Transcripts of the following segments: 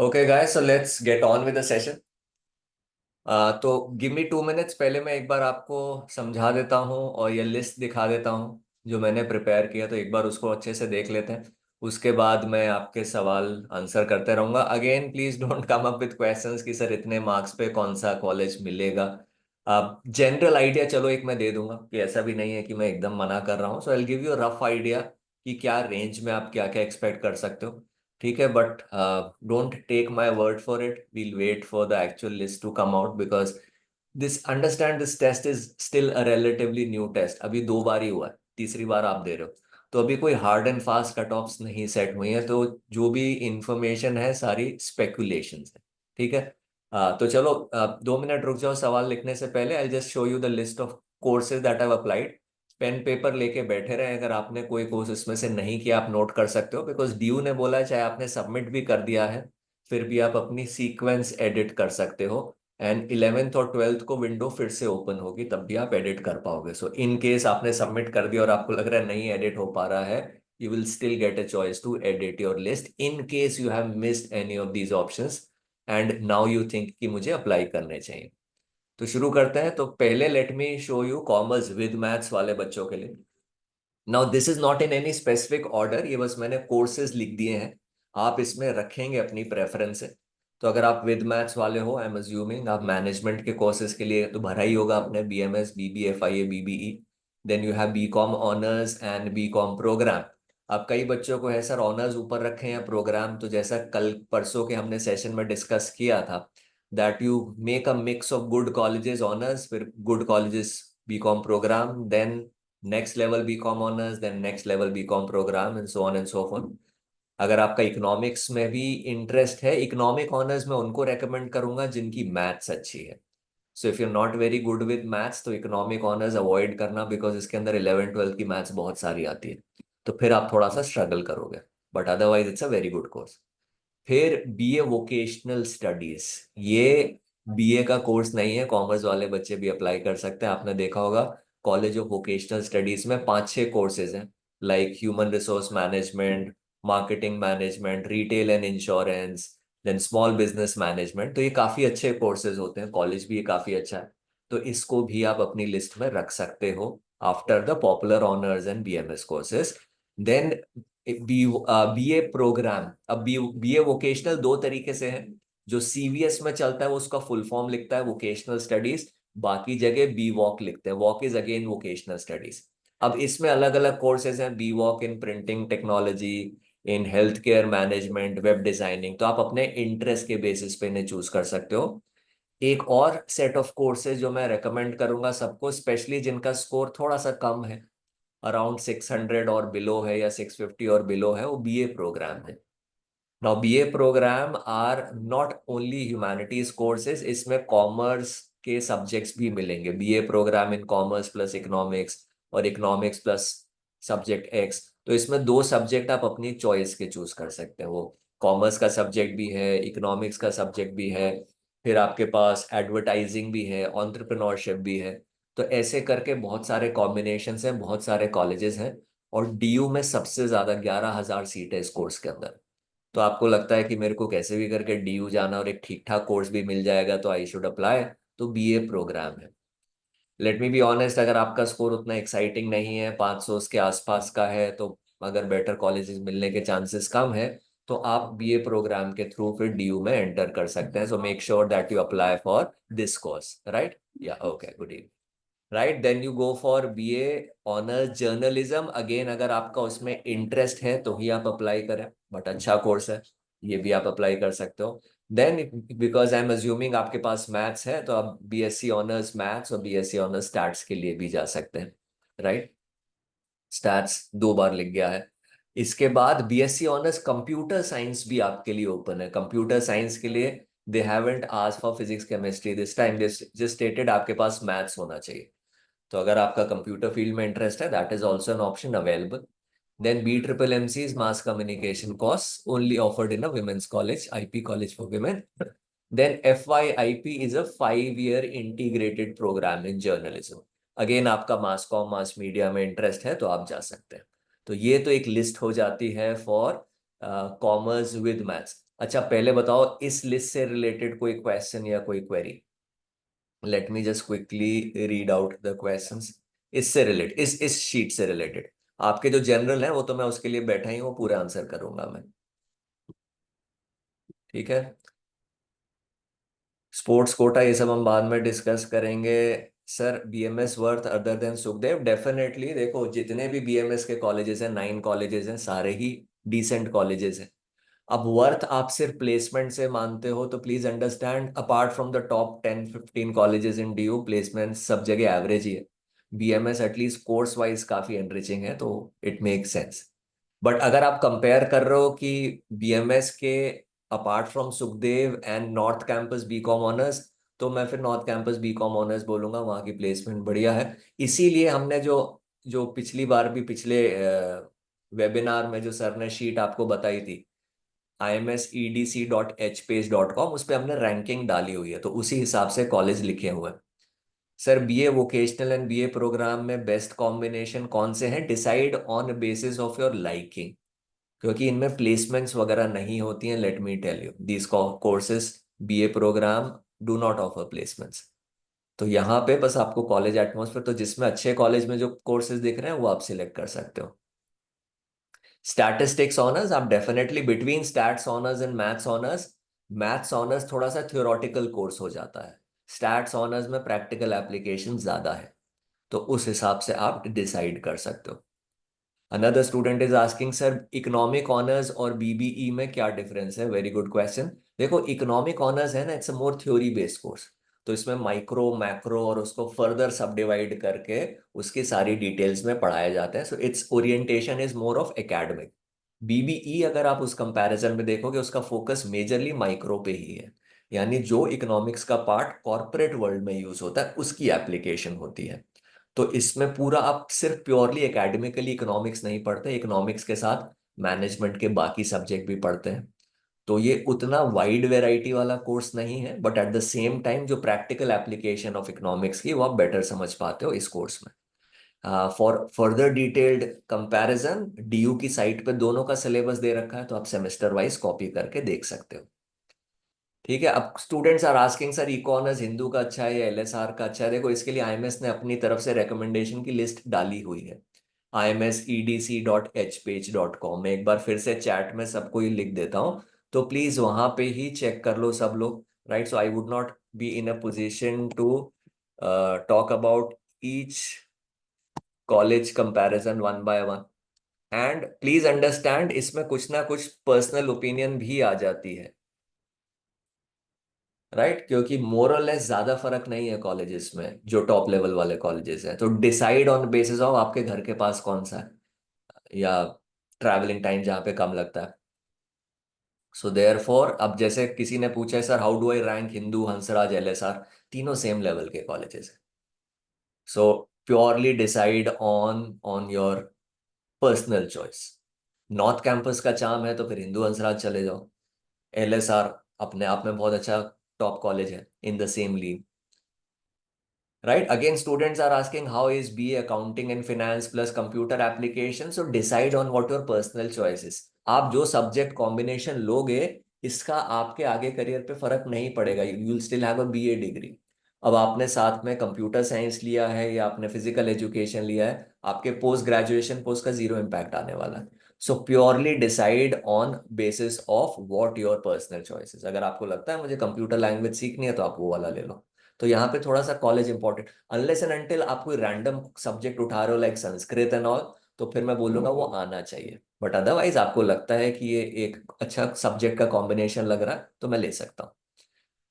Okay, guys, so let's get on with the session. तो give me 2 minutes. पहले मैं एक बार आपको समझा देता हूँ और ये लिस्ट दिखा देता हूँ जो मैंने प्रिपेयर किया, तो एक बार उसको अच्छे से देख लेते हैं। उसके बाद मैं आपके सवाल आंसर करते रहूँगा। Again please don't come up with questions कि सर इतने मार्क्स पे कौन सा कॉलेज मिलेगा। आप जनरल आइडिया चलो एक मैं दे दूंगा कि ऐसा भी नहीं है कि मैं एकदम मना कर रहा हूँ। So I give you rough idea कि क्या रेंज में आप क्या क्या एक्सपेक्ट कर सकते हो। ठीक है, but don't take my word for it, we'll wait for the actual list to come out because this understand this test is still a relatively new test. अभी 2 बार ही हुआ है, तीसरी बार आप दे रहे हो। तो अभी कोई hard and fast cut offs नहीं सेट हुई हैं, तो जो भी इंफॉर्मेशन है सारी स्पेकुलेशन है। ठीक है। तो चलो 2 मिनट रुक जाओ सवाल लिखने से पहले। I just show you the list of courses that have applied. Pen paper लेके बैठे रहे, अगर आपने कोई कोर्स इसमें से नहीं किया आप नोट कर सकते हो, बिकॉज ड्यू ने बोला है चाहे आपने सबमिट भी कर दिया है फिर भी आप अपनी सीक्वेंस एडिट कर सकते हो। एंड 11th और 12th को विंडो फिर से ओपन होगी, तब भी आप एडिट कर पाओगे। सो इन केस आपने सबमिट कर दिया और आपको लग रहा है नहीं एडिट हो पा रहा है, you will still get a choice to edit your list in case you have missed any of these options and now you think कि मुझे अप्लाई करने चाहिए। तो शुरू करते हैं। तो पहले let me show you commerce with maths वाले बच्चों के लिए। Now this is not in any specific order, ये बस मैंने कोर्सेज लिख दिए हैं। आप इसमें रखेंगे अपनी प्रेफरेंस से। तो अगर आप विद मैथ्स वाले हो, आई एम अज्यूमिंग आप मैनेजमेंट के कोर्सेज के लिए तो भरा ही होगा आपने, BMS, BBFIA, BBE. Then you have BCom honours and BCom programme. अब कई बच्चों को है सर ऑनर्स ऊपर रखे हैं या प्रोग्राम, तो जैसा कल परसों के हमने सेशन में डिस्कस किया था that you make a mix of good colleges honours, फिर good colleges BCom programme, then next level BCom honours, then next level BCom programme and so on and so forth. अगर आपका economics में भी interest है, economic honours में उनको recommend करूंगा जिनकी मैथ्स अच्छी है। So if you not very good with maths तो इकोनॉमिक ऑनर्स अवॉइड करना, बिकॉज इसके अंदर 11th 12th की मैथ्स बहुत सारी आती है, तो फिर आप थोड़ा सा स्ट्रगल करोगे। But otherwise it's a very good course. फिर बीए वोकेशनल स्टडीज, ये बीए का कोर्स नहीं है, कॉमर्स वाले बच्चे भी अप्लाई कर सकते हैं। आपने देखा होगा कॉलेज ऑफ वोकेशनल स्टडीज में 5-6 कोर्सेज हैं, like human resource management, marketing management, retail and insurance, then small business management. तो ये काफी अच्छे कोर्सेज होते हैं, कॉलेज भी ये काफी अच्छा है। तो इसको भी आप अपनी लिस्ट में रख सकते हो after the popular honours and BMS courses. Then BA programme. अब बीए वोकेशनल दो तरीके से है। जो सीवीएस में चलता है वो उसका फुल फॉर्म लिखता है वोकेशनल स्टडीज, बाकी जगह बी वॉक लिखते हैं। Voc is again vocational studies. अब इसमें अलग अलग कोर्सेज हैं, B voc in printing technology, in health care management, web designing. तो आप अपने इंटरेस्ट के बेसिस पे इन्हें चूज कर सकते हो। एक और सेट ऑफ कोर्सेज जो मैं रेकमेंड करूंगा सबको, स्पेशली जिनका स्कोर थोड़ा सा कम है, अराउंड 600 और बिलो है या 650 और बिलो है, वो बीए प्रोग्राम है। Now BA programme are not only humanities courses, इसमें कॉमर्स के सब्जेक्ट्स भी मिलेंगे। BA programme in commerce plus economics और इकोनॉमिक्स प्लस सब्जेक्ट एक्स। तो इसमें दो सब्जेक्ट आप अपनी चॉइस के चूज कर सकते हो। कॉमर्स का सब्जेक्ट भी है, इकोनॉमिक्स का सब्जेक्ट भी है, फिर आपके पास एडवर्टाइजिंग भी है, एंटरप्रेन्योरशिप भी है। तो ऐसे करके बहुत सारे कॉम्बिनेशंस हैं, बहुत सारे कॉलेजेस हैं। और डीयू में सबसे ज्यादा 11,000 सीट है इस कोर्स के अंदर। तो आपको लगता है कि मेरे को कैसे भी करके डीयू जाना और एक ठीक ठाक कोर्स भी मिल जाएगा तो आई शुड अप्लाई, तो बीए प्रोग्राम है। लेट मी बी ऑनेस्ट, अगर आपका स्कोर उतना एक्साइटिंग नहीं है, 500 के आसपास का है, तो अगर बेटर कॉलेजेस मिलने के चांसेस कम है, तो आप बीए प्रोग्राम के थ्रू फिर डीयू में एंटर कर सकते हैं। So make sure that you apply for this course, right? या okay, good. Right, then you go for BA honours journalism. Again अगर आपका उसमें इंटरेस्ट है तो ही आप अप्लाई करें, बट अच्छा कोर्स है, ये भी आप अप्लाई कर सकते हो। Then because I am assuming आपके पास मैथ्स है, तो आप बीएससी ऑनर्स मैथ्स और बीएससी ऑनर्स स्टैट्स के लिए भी जा सकते हैं। राइट, स्टैट्स 2 बार लिख गया है। इसके बाद बीएससी ऑनर्स कंप्यूटर साइंस भी आपके लिए ओपन है। कंप्यूटर साइंस के लिए they haven't asked for physics chemistry this time, they just stated आपके पास मैथ्स होना चाहिए। तो अगर आपका कंप्यूटर फील्ड में इंटरेस्ट है, that is also an option available. Then B triple M C is mass communication course only offered in a women's college, IP college for women. Then F Y I P is a 5 year integrated programme in journalism. Again आपका mass com mass media में interest है तो आप जा सकते हैं। तो ये तो एक लिस्ट हो जाती है फॉर कॉमर्स विद मैथ्स। अच्छा पहले बताओ इस लिस्ट से रिलेटेड कोई क्वेश्चन या कोई query. Late me just quickly read out the questions. इससे रिलेटेड, इस शीट से रिलेटेड आपके जो जनरल है वो तो मैं उसके लिए बैठा ही हूँ, पूरा आंसर करूंगा मैं। ठीक है, स्पोर्ट्स कोटा ये सब हम बाद में डिस्कस करेंगे। Sir BMS worth other than Sukhdev, definitely देखो जितने भी बीएमएस के कॉलेजेस हैं, 9 कॉलेजेस हैं, सारे ही डिसेंट कॉलेजेस हैं। अब वर्थ आप सिर्फ प्लेसमेंट से मानते हो तो please understand, apart from the top 10-15 colleges in DU, placement सब जगह एवरेज ही है। बीएमएस एटलीस्ट कोर्स वाइज काफी एनरिचिंग है, तो इट मेक सेंस। बट अगर आप कंपेयर कर रहे हो कि बीएमएस के apart from Sukhdev and north campus BCom honours, तो मैं फिर नॉर्थ कैंपस बीकॉम ऑनर्स बोलूंगा, वहाँ की प्लेसमेंट बढ़िया है। इसीलिए हमने जो जो पिछली बार भी, पिछले वेबिनार में जो सर ने शीट आपको बताई थी, imsedc.hpage.com, उस पर हमने रैंकिंग डाली हुई है, तो उसी हिसाब से कॉलेज लिखे हुए हैं। Sir BA vocational and BA programme में बेस्ट कॉम्बिनेशन कौन से हैं, decide on basis of your liking, क्योंकि इनमें प्लेसमेंट्स वगैरह नहीं होती हैं। Let me tell you these courses, BA programme do not offer placements. तो यहाँ पे बस आपको कॉलेज एटमॉस्फेयर, तो जिसमें अच्छे कॉलेज में जो कोर्सेज दिख रहे हैं वो आप सिलेक्ट कर सकते हो। स्टैटिस्टिक्स ऑनर्स, आप definitely between stats honours and maths honours, maths honours थोड़ा सा थ्योरेटिकल कोर्स हो जाता है, स्टैट्स ऑनर्स में प्रैक्टिकल एप्लीकेशन ज्यादा है, तो उस हिसाब से आप डिसाइड कर सकते हो। Another student is asking sir economic honours और बीबीई में क्या डिफरेंस है, वेरी गुड क्वेश्चन। देखो इकोनॉमिक ऑनर्स है ना, it's a more theory based course, तो इसमें माइक्रो मैक्रो और उसको फर्दर सब डिवाइड करके उसकी सारी डिटेल्स में पढ़ाया जाता है, so it's orientation is more of academic. BBE अगर आप उस कंपैरिजन में देखोगे, उसका फोकस मेजरली माइक्रो पे ही है, यानी जो इकोनॉमिक्स का पार्ट कॉरपोरेट वर्ल्ड में यूज होता है उसकी एप्लीकेशन होती है। तो इसमें पूरा आप सिर्फ प्योरली एकेडमिकली इकोनॉमिक्स नहीं पढ़ते, इकोनॉमिक्स के साथ मैनेजमेंट के बाकी सब्जेक्ट भी पढ़ते हैं। तो ये उतना वाइड वैरायटी वाला कोर्स नहीं है, but at the same time जो प्रैक्टिकल एप्लीकेशन ऑफ इकोनॉमिक्स की वो आप बेटर समझ पाते हो इस कोर्स में। For further detailed comparison DU की साइट पे दोनों का सिलेबस दे रखा है, तो आप सेमेस्टर वाइज कॉपी करके देख सकते हो। ठीक है, अब students are asking sir eco honours Hindu का अच्छा है या एलएसआर का अच्छा है। देखो इसके लिए आईएमएस ने अपनी तरफ से रिकमेंडेशन की लिस्ट डाली हुई है, imsedc.hpage.com में, एक बार फिर से चैट में सबको ही लिख देता हूँ, तो प्लीज वहां पे ही चेक कर लो सब लोग। Right, so I would not be in a position to talk about each college comparison one by one, and please understand इसमें कुछ ना कुछ पर्सनल ओपिनियन भी आ जाती है। राइट, क्योंकि मोर और लेस ज्यादा फर्क नहीं है कॉलेजेस में, जो टॉप लेवल वाले कॉलेजेस हैं, तो डिसाइड ऑन बेसिस ऑफ आपके घर के पास कौन सा है, या ट्रैवलिंग टाइम जहाँ पे कम लगता है। सो देयर फॉर, अब जैसे किसी ने पूछा है sir how do I rank Hindu, Hansraj, LSR, तीनों सेम लेवल के कॉलेजेस हैं। So purely decide on on your personal choice. North campus का चार्म है तो फिर हिंदू हंसराज चले जाओ, एलएसआर अपने आप में बहुत अच्छा टॉप कॉलेज है in the same league. Right, again students are asking how is BA accounting and finance plus computer application, so decide on what your personal choice is। आप जो सब्जेक्ट कॉम्बिनेशन लोगे, इसका आपके आगे करियर पे फर्क नहीं पड़ेगा, you will still have a BA degree. अब आपने साथ में कंप्यूटर साइंस लिया है या आपने फिजिकल एजुकेशन लिया है, आपके पोस्ट ग्रेजुएशन पोस्ट का जीरो इम्पैक्ट आने वाला है। So purely decide on basis of what your personal choices. अगर आपको लगता है मुझे कंप्यूटर लैंग्वेज सीखनी है तो आप वो वाला ले लो। तो यहाँ पे थोड़ा सा college important, unless and until आप कोई रैंडम सब्जेक्ट उठा रहे हो लाइक संस्कृत एंड ऑल, तो फिर मैं बोलूंगा वो आना चाहिए। बट अदरवाइज आपको लगता है कि ये एक अच्छा सब्जेक्ट का कॉम्बिनेशन लग रहा है तो मैं ले सकता हूँ।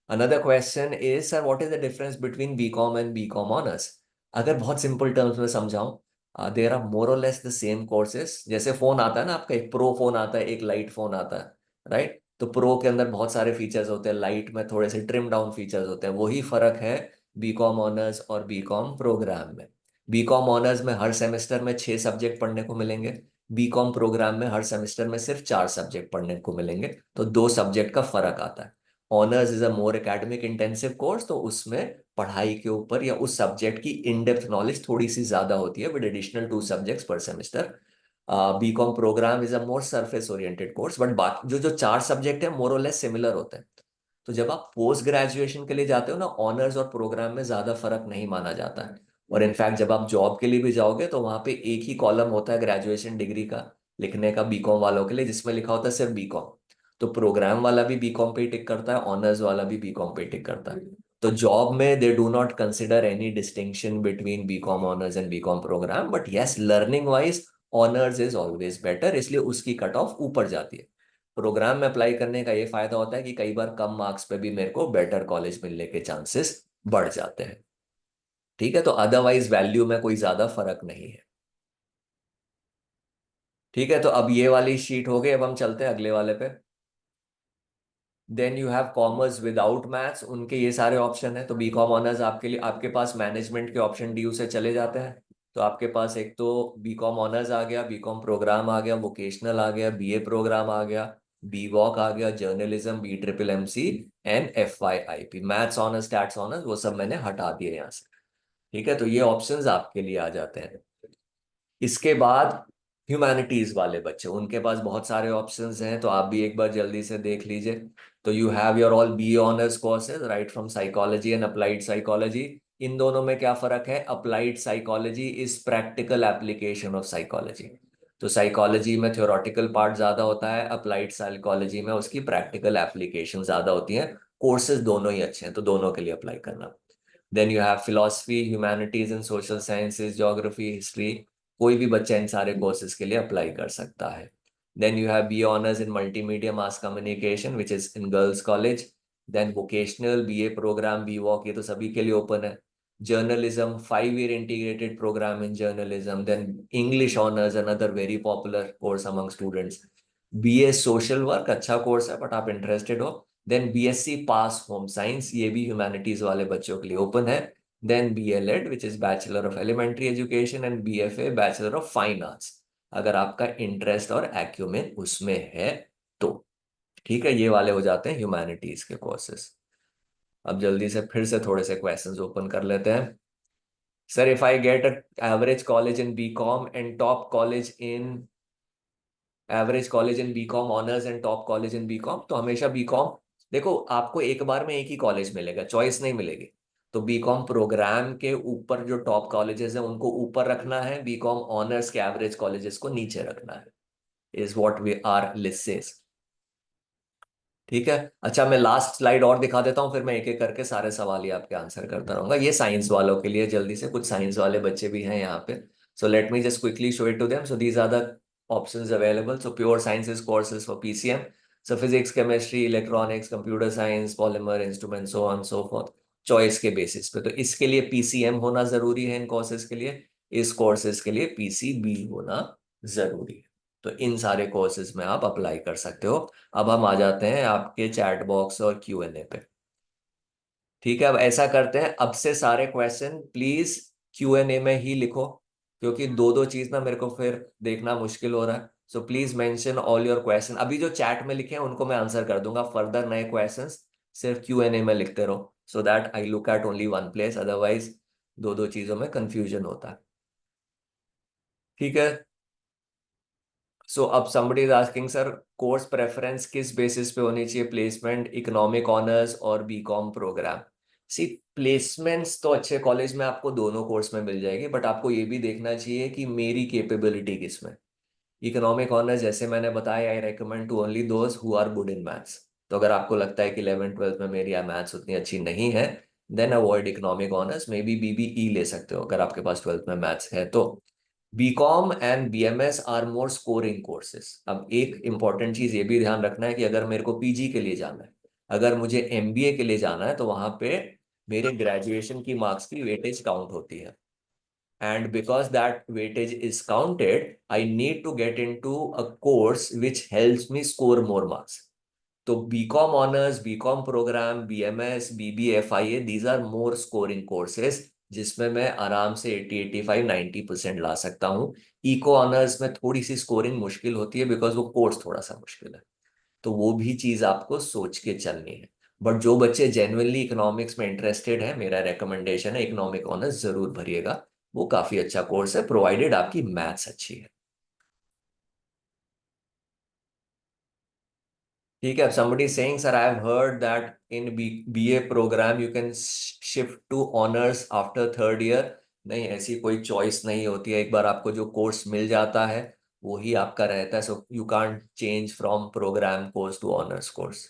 Another question is sir what is the difference between BCom and BCom honours. अगर बहुत सिंपल टर्म्स में समझाऊं, देर आर मोर और लेस द सेम कोर्सेज। जैसे फोन आता है ना आपका, एक प्रो फोन आता है, एक लाइट फोन आता है, राइट। तो प्रो के अंदर बहुत सारे फीचर्स होते हैं, लाइट में थोड़े से ट्रिम डाउन फीचर्स होते हैं, वही फर्क है बीकॉम ऑनर्स और बीकॉम प्रोग्राम में। बीकॉम ऑनर्स में हर सेमेस्टर में 6 सब्जेक्ट पढ़ने को मिलेंगे, बीकॉम प्रोग्राम में हर सेमेस्टर में सिर्फ 4 सब्जेक्ट पढ़ने को मिलेंगे, तो 2 सब्जेक्ट का फर्क आता है। Honours is a more academic intensive course, तो उसमें पढ़ाई के ऊपर या उस सब्जेक्ट की इन डेप्थ नॉलेज थोड़ी सी ज्यादा होती है, with additional 2 subjects per semester. B com programme is a more surface oriented course, but बाकी जो जो चार सब्जेक्ट है मोर और लेस सिमिलर होते हैं। तो जब आप पोस्ट ग्रेजुएशन के लिए जाते हो ना, ऑनर्स और प्रोग्राम में ज्यादा फर्क नहीं माना जाता है। और इनफैक्ट जब आप जॉब के लिए भी जाओगे तो वहां पे एक ही कॉलम होता है ग्रेजुएशन डिग्री का लिखने का बीकॉम वालों के लिए, जिसमें लिखा होता है सिर्फ बीकॉम। तो प्रोग्राम वाला भी बीकॉम पे ही टिक करता है, ऑनर्स वाला भी बीकॉम पे टिक करता है। तो जॉब में they do not consider any distinction between BCom honours and BCom programme, but yes learning wise honours is always better, इसलिए उसकी कट ऑफ ऊपर जाती है। प्रोग्राम में अप्लाई करने का ये फायदा होता है कि कई बार कम मार्क्स पे भी मेरे को बेटर कॉलेज मिलने के चांसेस बढ़ जाते हैं। ठीक है, तो अदरवाइज वैल्यू में कोई ज्यादा फर्क नहीं है। ठीक है, तो अब ये वाली शीट हो गई, अब हम चलते हैं अगले वाले पे। Then you have commerce without maths, उनके ये सारे ऑप्शन है। तो बी कॉम ऑनर्स आपके लिए, आपके पास मैनेजमेंट के ऑप्शन डी यू से चले जाते हैं। तो आपके पास एक तो बी कॉम ऑनर्स आ गया, बी कॉम प्रोग्राम आ गया, वोकेशनल आ गया, बीए प्रोग्राम आ गया, बी वॉक आ गया, journalism, B triple M C and F Y I P. Maths honours, stats honours, वो सब मैंने हटा दिए यहाँ से। ठीक है, तो ये ऑप्शंस आपके लिए आ जाते हैं। इसके बाद ह्यूमैनिटीज वाले बच्चे, उनके पास बहुत सारे ऑप्शंस हैं, तो आप भी एक बार जल्दी से देख लीजिए। तो you have your all B honours courses right from psychology and applied psychology. इन दोनों में क्या फर्क है? Applied psychology is practical application of psychology. तो साइकोलॉजी में थ्योरेटिकल पार्ट ज्यादा होता है, अप्लाइड साइकोलॉजी में उसकी प्रैक्टिकल एप्लीकेशन ज्यादा होती हैं। कोर्सेज दोनों ही अच्छे हैं, तो दोनों के लिए अप्लाई करना। Then you have philosophy, humanities and social sciences, geography, history. कोई भी बच्चा इन सारे कोर्सेज के लिए अप्लाई कर सकता है। Then you have B honours in multimedia mass communication which is in girls college. Then vocational BA program, B voc, ये तो सभी के लिए ओपन है। Journalism, 5 year integrated programme in journalism. Then English honours, another very popular course among students. BA social work, अच्छा course है but आप interested हो। Then BSc pass home science, ये भी ह्यूमैनिटीज वाले बच्चों के लिए ओपन है। Then BLED which is bachelor of elementary education, and BFA bachelor of fine arts, अगर आपका इंटरेस्ट और एक्यूमेन उसमें है तो। ठीक है, ये वाले हो जाते हैं ह्यूमैनिटीज के कोर्सेस। अब जल्दी से फिर से थोड़े से क्वेश्चंस ओपन कर लेते हैं। Sir, if I get average college in BCom and top college in average college in BCom honours and top college in BCom, तो हमेशा बीकॉम, देखो आपको एक बार में एक ही कॉलेज मिलेगा, चॉइस नहीं मिलेगी। तो बीकॉम प्रोग्राम के ऊपर जो टॉप कॉलेजेस हैं उनको ऊपर रखना है, बीकॉम ऑनर्स के एवरेज कॉलेजेस को नीचे रखना है, is what we are list says. ठीक है, अच्छा मैं लास्ट स्लाइड और दिखा देता हूँ, फिर मैं एक एक करके सारे सवाल ही आपके आंसर करता रहूंगा। ये साइंस वालों के लिए, जल्दी से, कुछ साइंस वाले बच्चे भी हैं यहाँ पे। So let me just quickly show it to them. So these are the options available. So pure sciences courses for PCM, so physics, chemistry, electronics, computer science, polymer, instrument, so on so forth, choice के basis पे। तो इसके लिए PCM होना जरूरी है इन courses के लिए, इस कोर्सेज के लिए PCB होना जरूरी है। तो इन सारे कोर्सेज में आप अप्लाई कर सकते हो। अब हम आ जाते हैं आपके चैट बॉक्स और Q&A पे। ठीक है, अब ऐसा करते हैं, अब से सारे क्वेश्चन प्लीज Q&A में ही लिखो, क्योंकि दो दो चीज ना मेरे को फिर देखना मुश्किल हो रहा है। So please mention all your question, अभी जो चैट में लिखे हैं उनको मैं आंसर कर दूंगा, फर्दर नए क्वेश्चंस सिर्फ Q&A में लिखते रहो, सो that I look at only one place, otherwise दो दो चीजों में कंफ्यूजन होता है। ठीक है, सो अब somebody is asking sir, course preference किस बेसिस पे होनी चाहिए, प्लेसमेंट, इकोनॉमिक ऑनर्स और बीकॉम प्रोग्राम? सी, प्लेसमेंट्स तो अच्छे कॉलेज में आपको दोनों कोर्स में मिल जाएगी, बट आपको ये भी देखना चाहिए कि मेरी कैपेबिलिटी किस में। इकोनॉमिक ऑनर्स जैसे मैंने बताया, I recommend to only those who are good in maths. तो अगर आपको लगता है कि 11th 12th में मेरी मैथ्स उतनी अच्छी नहीं है, then avoid economic honours, maybe BBE ले सकते हो अगर आपके पास 12th में मैथ्स है तो। BCom and BMS are more scoring courses. अब एक इंपॉर्टेंट चीज ये भी ध्यान रखना है कि अगर मेरे को PG के लिए जाना है, अगर मुझे MBA के लिए जाना है, तो वहां पे मेरे ग्रेजुएशन की मार्क्स की वेटेज काउंट होती है। And because that weightage is counted, I need to get into a course which helps me score more marks. तो BCom honours, BCom programme, BMS, BBFIA, these are more scoring courses, जिसमें मैं आराम से 80 85 90% ला सकता हूँ। Eco honours में थोड़ी सी scoring मुश्किल होती है, बिकॉज वो कोर्स थोड़ा सा मुश्किल है। तो वो भी चीज आपको सोच के चलनी है। बट जो बच्चे जेन्युइनली इकोनॉमिक्स में इंटरेस्टेड है, मेरा रेकमेंडेशन है इकोनॉमिक ऑनर्स जरूर भरिएगा। वो काफी अच्छा कोर्स है, प्रोवाइडेड आपकी मैथ्स अच्छी है। ठीक है, somebody is saying sir I have heard that in BA program you can shift to honors after third year। नहीं, ऐसी कोई चॉइस नहीं होती है। एक बार आपको जो कोर्स मिल जाता है वो ही आपका रहता है। So you can't change from programme course to honours course.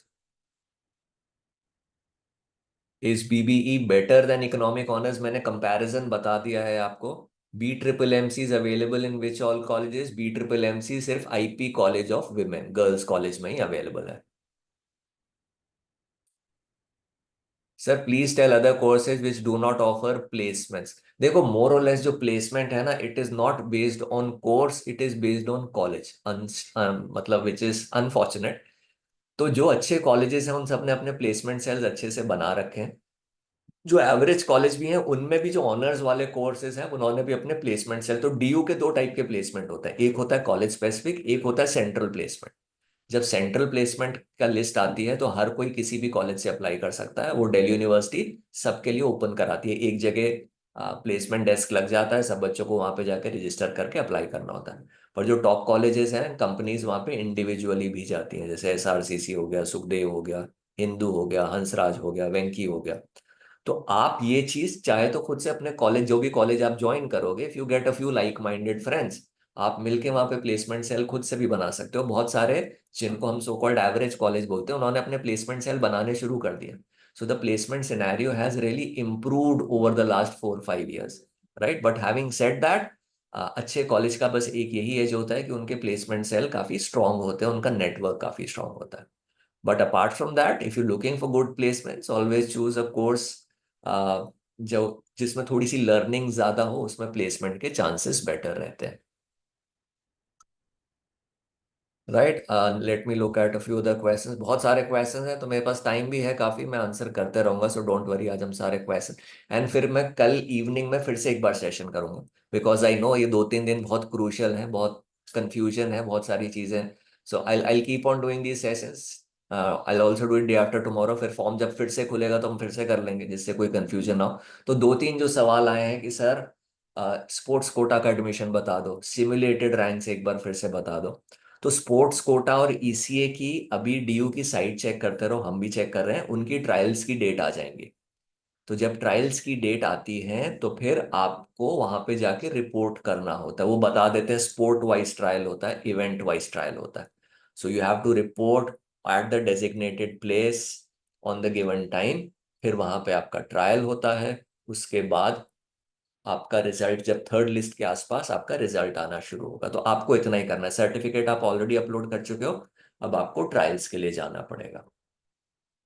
Is BBE better than economic honours? मैंने कंपैरिजन बता दिया है आपको। B triple M C is available in which all colleges? B triple M C सिर्फ IP college of women girls college में ही available है। Sir please tell other courses which do not offer placements. देखो more और less जो placement है ना, it is not based on course, it is based on college. मतलब which is unfortunate. तो जो अच्छे कॉलेजेस हैं उन सब ने अपने प्लेसमेंट सेल्स अच्छे से बना रखे हैं। जो एवरेज कॉलेज भी हैं उनमें भी जो ऑनर्स वाले कोर्सेज हैं उन्होंने भी अपने प्लेसमेंट सेल। तो डीयू के दो टाइप के प्लेसमेंट होते हैं, एक होता है कॉलेज स्पेसिफिक, एक होता है सेंट्रल प्लेसमेंट। जब सेंट्रल प्लेसमेंट का लिस्ट आती है तो हर कोई किसी भी कॉलेज से अप्लाई कर सकता है। वो दिल्ली यूनिवर्सिटी सबके लिए ओपन कराती है। एक जगह प्लेसमेंट डेस्क लग जाता है, सब बच्चों को वहां पे जाकर रजिस्टर करके अप्लाई करना होता है। पर जो टॉप कॉलेजेस हैं, कंपनीज वहां पे इंडिविजुअली भी जाती हैं, जैसे एसआरसीसी हो गया, सुखदेव हो गया, हिंदू हो गया, हंसराज हो गया, वेंकी हो गया। तो आप ये चीज चाहे तो खुद से अपने कॉलेज, जो भी कॉलेज आप ज्वाइन करोगे, if you get a few like minded friends, आप मिलके वहां पे प्लेसमेंट सेल खुद से भी बना सकते हो। बहुत सारे जिनको हम सो कॉल्ड एवरेज कॉलेज बोलते हैं उन्होंने अपने प्लेसमेंट सेल बनाने शुरू कर दिए। So the placement scenario has really improved over the last 4-5 years, right? But having said that, अच्छे कॉलेज का बस एक यही एज होता है कि उनके प्लेसमेंट सेल काफी स्ट्रांग होते हैं, उनका नेटवर्क काफी स्ट्रांग होता है। But apart from that, if you looking for good placements, always choose a course जो जिसमें थोड़ी सी लर्निंग ज्यादा हो, उसमें प्लेसमेंट के चांसेस बेटर रहते हैं। Right, let me look at a few other questions. बहुत सारे क्वेश्चंस हैं तो मेरे पास टाइम भी है काफी, मैं आंसर करते रहूंगा। सो डोंट वरी, आज हम सारे क्वेश्चन एंड फिर मैं कल इवनिंग में फिर से एक बार सेशन करूंगा। बिकॉज आई नो ये 2-3 दिन बहुत क्रूशियल हैं, बहुत कंफ्यूजन है, बहुत सारी चीजें। So I keep on doing these sessions. I also do it day after tomorrow. फिर फॉर्म जब फिर से खुलेगा तो हम फिर से कर लेंगे, जिससे कोई कंफ्यूजन ना हो। तो 2-3 जो सवाल आए हैं कि सर स्पोर्ट्स कोटा का एडमिशन बता दो, सिमुलेटेड रैंक्स एक बार फिर से बता दो। तो स्पोर्ट्स कोटा और ईसीए की अभी डीयू की साइट चेक करते रहो, हम भी चेक कर रहे हैं, उनकी ट्रायल्स की डेट आ जाएंगी। तो जब ट्रायल्स की डेट आती है तो फिर आपको वहां पे जाके रिपोर्ट करना होता है। वो बता देते हैं स्पोर्ट वाइज ट्रायल होता है, इवेंट वाइज ट्रायल होता है। So you have to report at the designated place on the given time. फिर वहां पे आपका ट्रायल होता है। उसके बाद आपका रिजल्ट जब थर्ड लिस्ट के आसपास आपका रिजल्ट आना शुरू होगा, तो आपको इतना ही करना है। सर्टिफिकेट आप ऑलरेडी अपलोड कर चुके हो, अब आपको ट्रायल्स के लिए जाना पड़ेगा।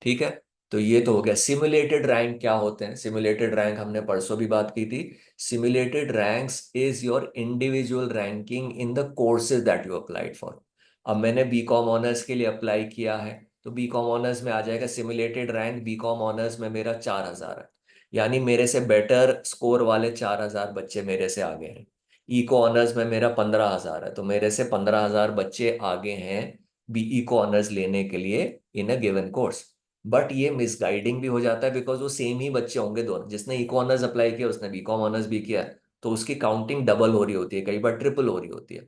ठीक है, तो ये तो हो गया। सिमुलेटेड रैंक क्या होते हैं? सिमुलेटेड रैंक हमने परसों भी बात की थी। Simulated ranks is your individual ranking in the courses that you applied for. अब मैंने बीकॉम ऑनर्स के लिए अप्लाई किया है, तो बीकॉम ऑनर्स में आ जाएगा सिमुलेटेड रैंक। बीकॉम ऑनर्स में मेरा 4,000 है, यानी मेरे से बेटर स्कोर वाले 4,000 बच्चे मेरे से आगे हैं। इको ऑनर्स में मेरा 15,000 है, तो मेरे से 15,000 बच्चे आगे हैं बीई को ऑनर्स लेने के लिए इन अ गिवन कोर्स। बट ये मिसगाइडिंग भी हो जाता है, बिकॉज वो सेम ही बच्चे होंगे दोनों। जिसने इको ऑनर्स अप्लाई किया उसने बीकॉम ऑनर्स भी किया है, तो उसकी काउंटिंग डबल हो रही होती है, कई बार ट्रिपल हो रही होती है।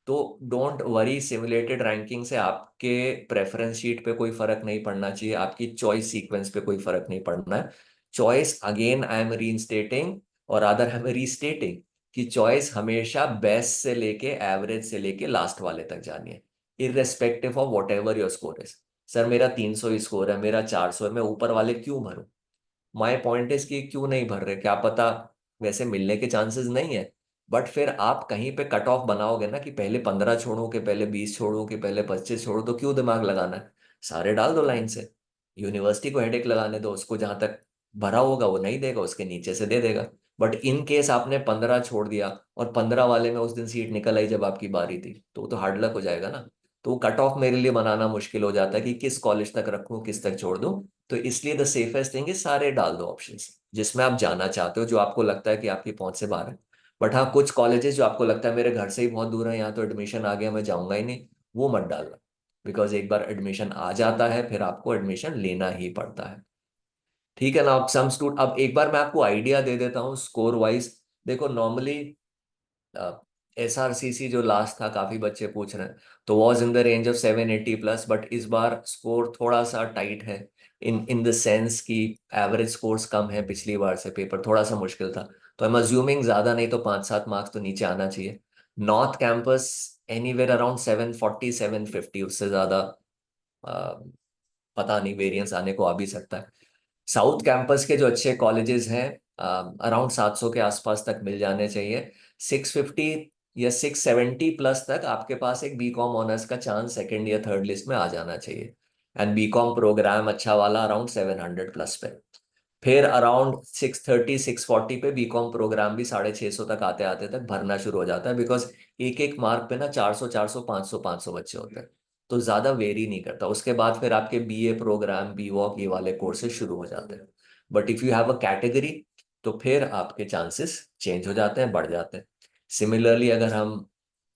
तो डोंट वरी, सिमुलेटेड रैंकिंग से आपके प्रेफरेंस शीट पे कोई फर्क नहीं पड़ना चाहिए, आपकी चॉइस सीक्वेंस पे कोई फर्क नहीं पड़ना है। Choice, again I M reinstating और अदर आई एम रीस्टेटिंग, कि चॉइस हमेशा बेस्ट से लेके एवरेज से लेके लास्ट वाले तक जानी है, irrespective of what ever your score is. Sir मेरा 300 स्कोर है, मेरा 400 है, मैं ऊपर वाले क्यों भरूं? माई पॉइंट इज कि क्यों नहीं भर रहे, क्या पता वैसे मिलने के चांसेस नहीं है। बट फिर आप कहीं पे कट ऑफ बनाओगे ना, कि पहले 15 छोड़ो, कि पहले 20 छोड़ो, कि पहले 25 छोड़ो, तो क्यों दिमाग लगाना है? सारे डाल दो लाइन से। यूनिवर्सिटी को हेडेक लगाने दो, उसको जहां तक भरा होगा वो नहीं देगा, उसके नीचे से दे देगा। बट इन केस आपने 15 छोड़ दिया और 15 वाले में उस दिन सीट निकल आई जब आपकी बारी थी, तो वो तो हार्ड लक हो जाएगा ना। तो कट ऑफ मेरे लिए बनाना मुश्किल हो जाता है कि किस कॉलेज तक रखूं, किस तक छोड़ दूं। तो इसलिए द सेफेस्ट थिंग इज सारे डाल दो ऑप्शंस जिसमें आप जाना चाहते हो, जो आपको लगता है कि आपकी पहुंच से बाहर है। बट हाँ, कुछ कॉलेजेस जो आपको लगता है मेरे घर से ही बहुत दूर है, यहाँ तो एडमिशन आ गया मैं जाऊंगा ही नहीं, वो मत डालना। बिकॉज एक बार एडमिशन आ जाता है फिर आपको एडमिशन लेना ही पड़ता है। ठीक है ना? अब सम स्टूडेंट, अब एक बार मैं आपको आइडिया दे देता हूँ स्कोर वाइज। देखो नॉर्मली SRCC जो लास्ट था, काफी बच्चे पूछ रहे हैं, तो was in the range of 780+, but इस बार स्कोर थोड़ा सा टाइट है, इन इन द सेंस कि एवरेज स्कोर्स कम है, पिछली बार से पेपर थोड़ा सा मुश्किल था। तो आई एम अज्यूमिंग ज्यादा नहीं तो 5-7 मार्क्स तो नीचे आना चाहिए। नॉर्थ कैंपस एनीवेयर अराउंड 740-750, उससे ज्यादा पता नहीं, वेरिएंस आने को आ भी सकता है। साउथ कैंपस के जो अच्छे कॉलेजेस हैं अराउंड 700 के आसपास तक मिल जाने चाहिए। 650 या 670 प्लस तक आपके पास एक बीकॉम ऑनर्स का चांस सेकंड या थर्ड लिस्ट में आ जाना चाहिए। एंड बीकॉम प्रोग्राम अच्छा वाला अराउंड 700 प्लस पे। फिर अराउंड 630-640 पे बीकॉम प्रोग्राम भी 650 तक आते आते तक भरना शुरू हो जाता है, बिकॉज एक एक मार्क पे ना 400-400, 500-500 बच्चे होते हैं। तो ज्यादा वेरी नहीं करता। उसके बाद फिर आपके बीए प्रोग्राम, बी वॉक, ये वाले कोर्सेज शुरू हो जाते हैं। But if you have a category, तो फिर आपके चांसेस चेंज हो जाते हैं, बढ़ जाते हैं। सिमिलरली अगर हम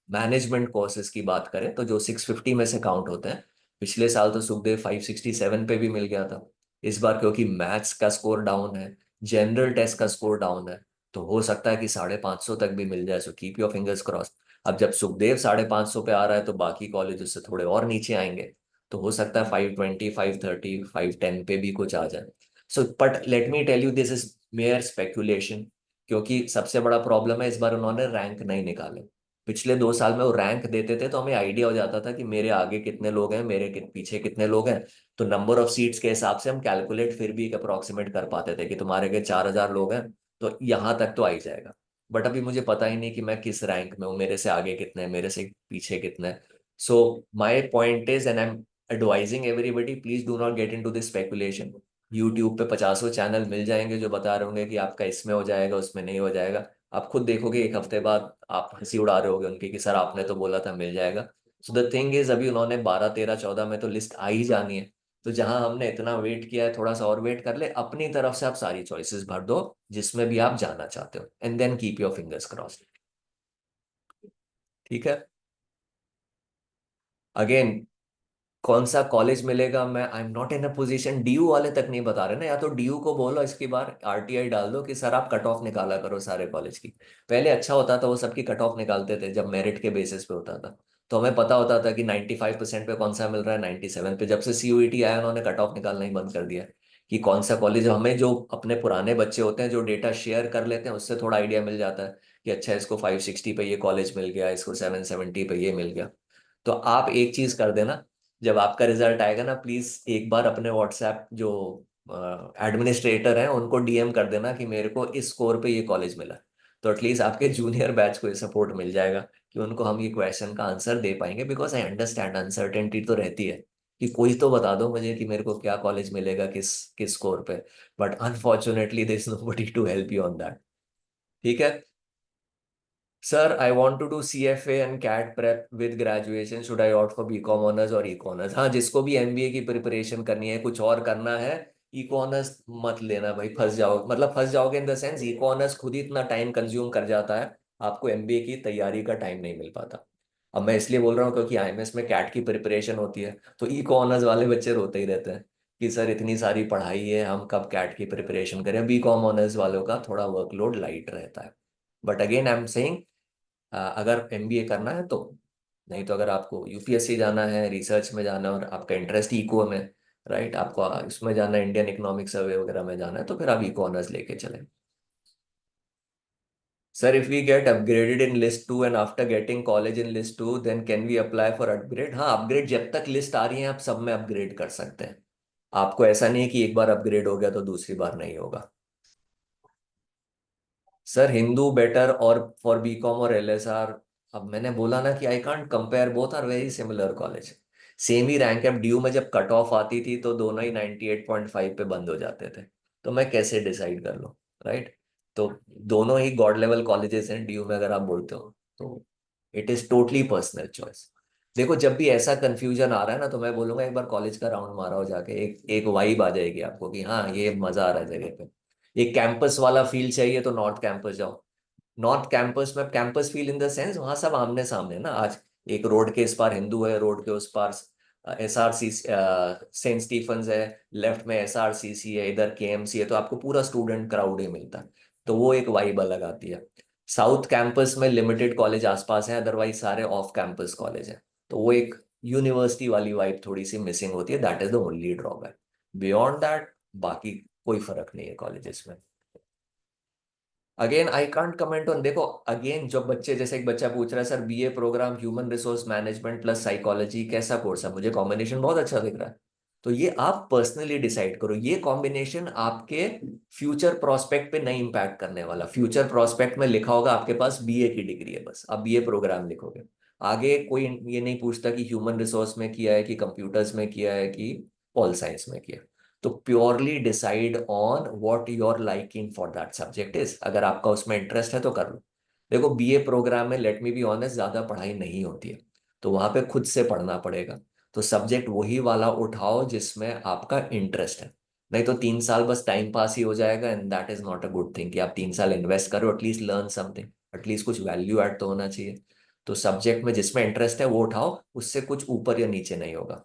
मैनेजमेंट कोर्सेज की बात करें, तो जो 650 में से काउंट होते हैं, पिछले साल तो सुखदेव 567 पे भी मिल गया था। इस बार क्योंकि मैथ्स का स्कोर डाउन है, जनरल टेस्ट का स्कोर डाउन है, तो हो सकता है कि 550 तक भी मिल जाए। So keep your fingers cross. अब जब सुखदेव 550 पे आ रहा है, तो बाकी कॉलेज उससे थोड़े और नीचे आएंगे। तो हो सकता है 520, 530, 510 पे भी कुछ आ जाए। So but let me tell you, this is mere speculation. क्योंकि सबसे बड़ा प्रॉब्लम है, इस बार उन्होंने रैंक नहीं निकाले। पिछले 2 साल में वो रैंक देते थे, तो हमें आइडिया हो जाता था कि मेरे आगे कितने लोग हैं, मेरे पीछे कितने लोग हैं। तो नंबर ऑफ सीट्स के हिसाब से हम कैलकुलेट फिर भी एक अप्रोक्सीमेट कर पाते थे कि तुम्हारे के 4,000 लोग हैं, तो यहाँ तक तो आ ही जाएगा। बट अभी मुझे पता ही नहीं कि मैं किस रैंक में हूँ, मेरे से आगे कितने हैं, मेरे से पीछे कितने हैं। So my point is, and I am advising everybody, please do not get into this speculation. YouTube पे 50 चैनल मिल जाएंगे जो बता रहे होंगे कि आपका इसमें हो जाएगा, उसमें नहीं हो जाएगा। आप खुद देखोगे 1 हफ्ते बाद आप हंसी उड़ा रहे होगे उनकी कि सर आपने तो बोला था मिल जाएगा। सो द थिंग इज, अभी उन्होंने 12, 13, 14 में तो लिस्ट आ ही जानी है। तो जहां हमने इतना वेट किया है, थोड़ा सा और वेट कर ले, अपनी तरफ से आप सारी चॉइसेस भर दो जिसमें भी आप जाना चाहते हो, and then keep your fingers crossed. ठीक है। अगेन, कौन सा कॉलेज मिलेगा, मैं I am not in a position. DU वाले तक नहीं बता रहे ना, या तो डीयू को बोलो इसकी बार आरटीआई डाल दो कि सर आप कट ऑफ निकाला करो सारे कॉलेज की। पहले अच्छा होता था, वो सबकी कट ऑफ निकालते थे जब मेरिट के बेसिस पे होता था। तो हमें पता होता था कि 95% पे कौन सा मिल रहा है, 97 पे। जब से सीयूईटी आया, उन्होंने कट ऑफ निकालना ही बंद कर दिया कि कौन सा कॉलेज। हमें जो अपने पुराने बच्चे होते हैं जो डेटा शेयर कर लेते हैं, उससे थोड़ा आइडिया मिल जाता है कि अच्छा इसको 560 पे ये कॉलेज मिल गया, इसको 770 पे ये मिल गया। तो आप एक चीज कर देना, जब आपका रिजल्ट आएगा ना, प्लीज एक बार अपने व्हाट्सएप जो एडमिनिस्ट्रेटर हैं उनको डीएम कर देना कि मेरे को इस स्कोर पे ये कॉलेज मिला। तो एटलीस्ट आपके जूनियर बैच को ये सपोर्ट मिल जाएगा कि उनको हम ये क्वेश्चन का आंसर दे पाएंगे। बिकॉज आई अंडरस्टैंड अनसर्टेनिटी तो रहती है कि कोई तो बता दो मुझे कि मेरे को क्या कॉलेज मिलेगा, किस किस स्कोर पे। But unfortunately there is nobody to help you on that. ठीक है। Sir, I want to do CFA and CAT prep with graduation, should I opt for BCom honours और इको ऑनर्स? हाँ, जिसको भी एमबीए की preparation करनी है, कुछ और करना है, इको ऑनर्स मत लेना भाई, फंस जाओ, मतलब फंस जाओगे in the sense, eco honours खुद ही इतना टाइम कंज्यूम कर जाता है, आपको एमबीए की तैयारी का टाइम नहीं मिल पाता। अब मैं इसलिए बोल रहा हूँ क्योंकि आईएमएस में कैट की प्रिपरेशन होती है, तो इको ऑनर्स वाले बच्चे रोते ही रहते हैं कि सर इतनी सारी पढ़ाई है, हम कब कैट की प्रिपरेशन करें। बीकॉम ऑनर्स वालों का थोड़ा वर्कलोड लाइट रहता है। But again I am saying, अगर एमबीए करना है तो। नहीं तो अगर आपको यूपीएससी जाना है, रिसर्च में जाना है और आपका इंटरेस्ट इको में, राइट, आपको इसमें जाना है, इंडियन इकोनॉमिक सर्वे वगैरह में जाना है, तो फिर आप इको ऑनर्स लेके चले। Sir, if we get upgraded in list two and after getting college in list two, then can we apply for upgrade? हाँ, अपग्रेड जब तक लिस्ट आ रही है आप सब में अपग्रेड कर सकते हैं। आपको ऐसा नहीं है कि एक बार अपग्रेड हो गया तो दूसरी बार नहीं होगा। सर, हिंदू बेटर और फॉर बीकॉम और एलएसआर? अब मैंने बोला ना कि I can't compare, both are very similar college. Same ही रैंक है। ड्यू में जब कट ऑफ आती थी तो दोनों ही 98.5 पे बंद हो जाते थे। तो मैं कैसे डिसाइड कर लूं, राइट? तो दोनों ही गॉड लेवल कॉलेजेस हैं ड्यू में, अगर आप बोलते हो तो। It is totally personal choice. देखो, जब भी ऐसा कंफ्यूजन आ रहा है ना, तो मैं बोलूंगा एक बार कॉलेज का राउंड मारा हो जाके, एक एक वाइब आ जाएगी आपको कि हाँ ये मजा आ रहा है जगह पे। एक कैंपस वाला फील चाहिए तो नॉर्थ कैंपस जाओ। नॉर्थ कैंपस में campus feel in the sense, वहां सब आमने सामने ना। आज एक रोड के इस पार हिंदू है, रोड के उस पार SRC सेंट स्टीफंस है, लेफ्ट में SRCC है, इधर KMC है, तो आपको पूरा स्टूडेंट क्राउड ही मिलता है। तो वो एक वाइब अलग आती है। साउथ कैंपस में लिमिटेड कॉलेज आसपास है, अदरवाइज सारे ऑफ कैंपस कॉलेज हैं। तो वो एक यूनिवर्सिटी वाली वाइब थोड़ी सी मिसिंग होती है, that is the only drawback. Beyond that बाकी कोई फर्क नहीं है कॉलेजेस में। Again I can't comment on, देखो अगेन जब बच्चे, जैसे एक बच्चा पूछ रहा है sir BA program human resource management plus psychology कैसा कोर्स है, मुझे कॉम्बिनेशन बहुत अच्छा दिख रहा है। तो ये आप पर्सनली डिसाइड करो, ये कॉम्बिनेशन आपके फ्यूचर प्रोस्पेक्ट पे नहीं इम्पैक्ट करने वाला। फ्यूचर प्रोस्पेक्ट में लिखा होगा आपके पास बीए की डिग्री है, बस आप बीए प्रोग्राम लिखोगे। आगे कोई ये नहीं पूछता कि ह्यूमन रिसोर्स में किया है कि कंप्यूटर्स में किया है कि पॉल साइंस में किया है। तो purely decide on what your liking for that subject is, अगर आपका उसमें इंटरेस्ट है तो कर लो। देखो बीए प्रोग्राम में, लेट मी बी ऑनेस्ट, ज्यादा पढ़ाई नहीं होती है, तो वहां पे खुद से पढ़ना पड़ेगा। तो सब्जेक्ट वही वाला उठाओ जिसमें आपका इंटरेस्ट है। नहीं तो 3 साल बस टाइम पास ही हो जाएगा, and that is not a good thing कि आप 3 साल इन्वेस्ट करो, एटलीस्ट लर्न समथिंग, एटलीस्ट कुछ वैल्यू ऐड तो होना चाहिए। तो सब्जेक्ट में जिसमें इंटरेस्ट है वो उठाओ, उससे कुछ ऊपर या नीचे नहीं होगा।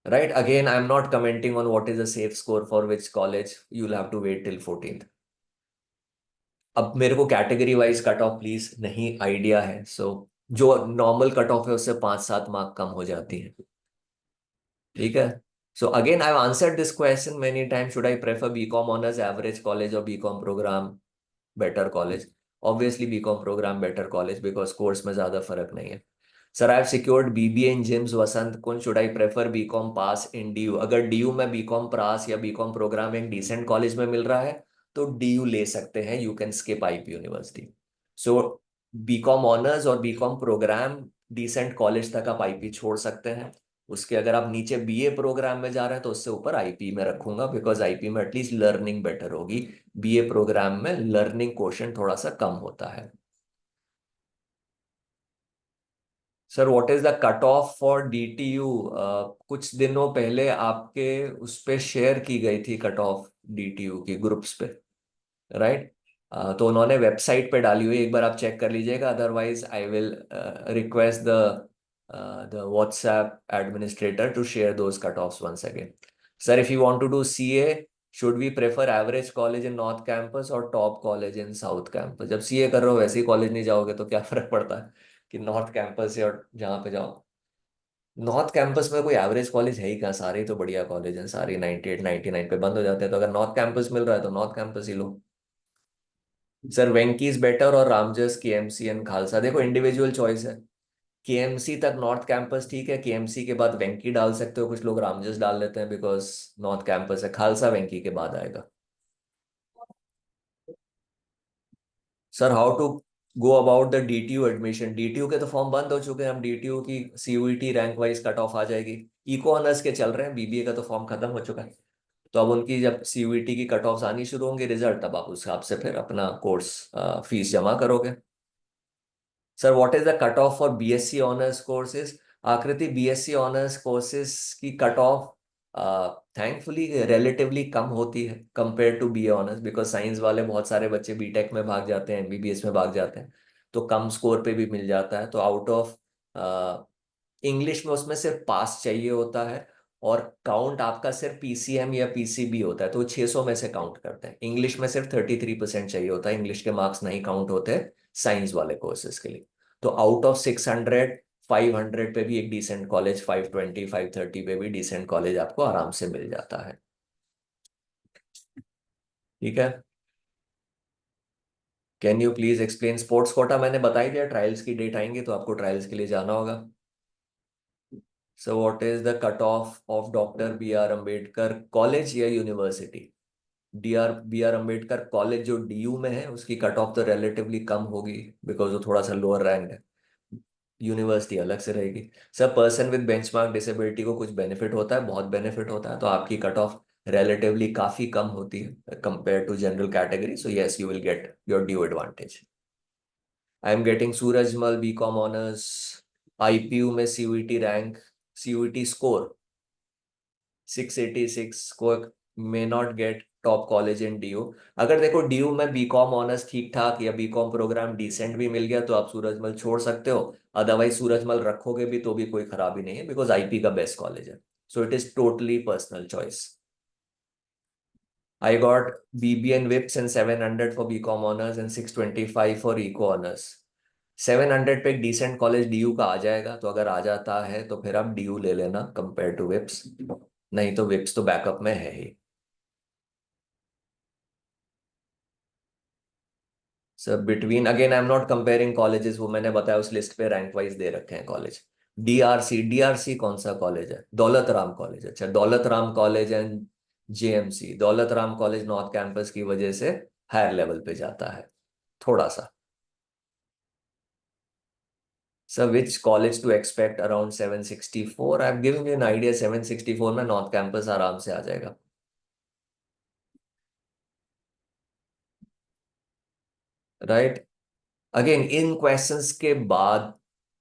Right. Again, I'm not commenting on what is a safe score for which college. You'll have to wait till 14th. अब मेरे को category wise cut of please नहीं आइडिया है, सो जो नॉर्मल कट ऑफ है उससे 5-7 मार्क कम हो जाती है। ठीक है। So again I answered this question many time, should I prefer BCom honours average college और BCom programme better college? Obviously BCom programme better college, because course में ज्यादा फर्क नहीं है। Sir I have secured BBA in JIMS Vasant Kunj, should I prefer BCom pass in DU? अगर DU में BCom pass या BCom programme एक डिसेंट कॉलेज में मिल रहा है तो डीयू ले सकते हैं, you can skip IP university. So BCom honours और बीकॉम प्रोग्राम डिसेंट कॉलेज तक आप आईपी छोड़ सकते हैं। उसके अगर आप नीचे बीए प्रोग्राम में जा रहे हैं तो उससे ऊपर आईपी में रखूंगा, बिकॉज आईपी में एटलीस्ट लर्निंग बेटर होगी। बीए प्रोग्राम में लर्निंग क्वोशंट थोड़ा सा कम होता है। Sir what is the cut off for DTU? कुछ दिनों पहले आपके उस पे शेयर की गई थी कट ऑफ डीटीयू की ग्रुप्स पे, राइट? तो उन्होंने वेबसाइट पे डाली हुई है, एक बार आप चेक कर लीजिएगा, otherwise I will request the WhatsApp administrator to share those cut offs once again. Sir if you want to do CA, should we prefer average college in north campus और top college in south campus? जब CA कर रहे हो वैसे ही college नहीं जाओगे तो क्या फर्क पड़ता है कि नॉर्थ कैंपस या जहाँ पे जाओ? नॉर्थ कैंपस में कोई एवरेज कॉलेज है ही कहाँ, सारे ही तो बढ़िया कॉलेज हैं, सारे 98 99 पे बंद हो जाते हैं। तो अगर नॉर्थ कैंपस मिल रहा है तो नॉर्थ कैंपस ही लो। सर वेंकीज बेटर और रामजस केएमसी एंड खालसा? देखो इंडिविजुअल चॉइस है। केएमसी तक नॉर्थ कैंपस ठीक है, केएमसी के बाद वेंकी डाल सकते हो, कुछ लोग रामजस डाल लेते हैं बिकॉज नॉर्थ कैंपस है। खालसा वेंकी के बाद आएगा। Sir how to go about the DTU admission? DTU के तो फॉर्म बंद हो चुके हैं, हम डीटीयू की CUET rank wise cut off आ जाएगी। इको ऑनर्स के चल रहे हैं, बीबीए का तो फॉर्म खत्म हो चुका है। तो अब उनकी जब सीयूईटी की कट ऑफ आनी शुरू होंगे, रिजल्ट, तब आप उस हिसाब से फिर अपना कोर्स फीस जमा करोगे। Sir what is the cut off for BSc honours courses? Aakriti BSc honours courses की कट ऑफ थैंकफुली रिलेटिवली कम होती है compare to BA honours, because science वाले बहुत सारे बच्चे बीटेक में भाग जाते हैं, एमबीबीएस में भाग जाते हैं, तो कम स्कोर पे भी मिल जाता है। तो आउट ऑफ इंग्लिश में उसमें सिर्फ पास चाहिए होता है, और काउंट आपका सिर्फ पीसीएम या पीसीबी होता है, तो 600 में से काउंट करते हैं। इंग्लिश में सिर्फ 33% चाहिए होता है, इंग्लिश के मार्क्स नहीं काउंट होते साइंस वाले कोर्सेज के लिए। तो आउट ऑफ 600, 500 पे भी एक डिसेंट कॉलेज, 520 530 पे भी डिसेंट कॉलेज आपको आराम से मिल जाता है। ठीक है। Can you please explain sports quota? मैंने बता ही दिया, ट्रायल्स की डेट आएंगे तो आपको ट्रायल्स के लिए जाना होगा। So what is the cut off doctor B R Ambedkar college या university? B R Ambedkar college जो डीयू में है उसकी कट ऑफ तो रिलेटिवली कम होगी, बिकॉज वो थोड़ा सा लोअर रैंक है। यूनिवर्सिटी अलग से रहेगी। Sir person with benchmark disability को कुछ बेनिफिट होता है? बहुत बेनिफिट होता है, तो आपकी कट ऑफ रिलेटिवली काफी कम होती है compare to general category, so yes you will get your due advantage. I am getting Surajmal BCom honours, IPU में सीयूईटी रैंक, सीयूईटी स्कोर 686 को may not get top college in DU. अगर देखो DU में BCom honours ठीक ठाक या BCom program decent भी मिल गया तो आप सूरजमल छोड़ सकते हो, अदरवाइज सूरजमल रखोगे भी तो भी कोई खराबी नहीं है, बिकॉज आईपी का बेस्ट कॉलेज है। So it is totally personal choice. I got BBN Whips and 700 for BCom honours and 625 for eco honours. 700 पे एक डिसेंट कॉलेज डीयू का आ जाएगा, तो अगर आ जाता है तो फिर आप डीयू ले लेना कंपेयर टू विप्स, नहीं तो विप्स तो बैकअप में है ही। Sir between, again I am not comparing colleges, वो मैंने बताया उस लिस्ट पे रैंक वाइज दे रखे हैं कॉलेज। डीआरसी, डीआरसी कौन सा कॉलेज है? दौलत राम कॉलेज, अच्छा Daulat Ram college and JMC. Daulat Ram college north campus की वजह से हायर लेवल पे जाता है थोड़ा सा। Sir which college to expect around 764? I am giving you an idea, 764 में नॉर्थ कैंपस आराम से आ जाएगा। राइट। अगेन इन क्वेश्चंस के बाद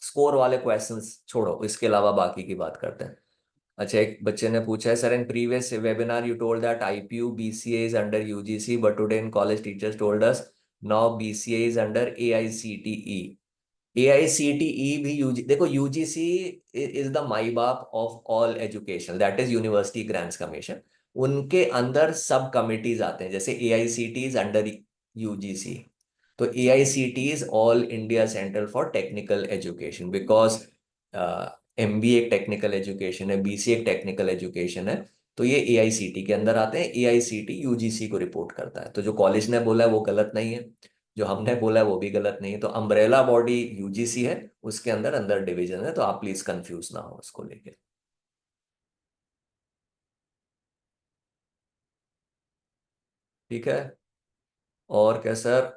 स्कोर वाले क्वेश्चंस छोड़ो, इसके अलावा बाकी की बात करते हैं। अच्छा, एक बच्चे ने पूछा है, sir in previous webinar you told that IPU BCA is under UGC but today in college teachers told us now BCA is under AICTE. AICTE भी यूजी, देखो यूजीसी इज द माई बाप of all education, that is university grants commission. उनके अंदर सब committees आते हैं, जैसे AICT is under UGC, तो AICT is all India centre for technical education, because MBA एक टेक्निकल एजुकेशन है, बीसीए एक टेक्निकल एजुकेशन है, तो ये एआईसीटी के अंदर आते हैं। एआईसीटी यूजीसी को रिपोर्ट करता है, तो जो कॉलेज ने बोला है वो गलत नहीं है, जो हमने बोला है वो भी गलत नहीं है। तो अम्ब्रेला बॉडी यूजीसी है, उसके अंदर अंदर डिवीजन है, तो आप प्लीज कंफ्यूज ना हो उसको लेके। ठीक है। और क्या सर?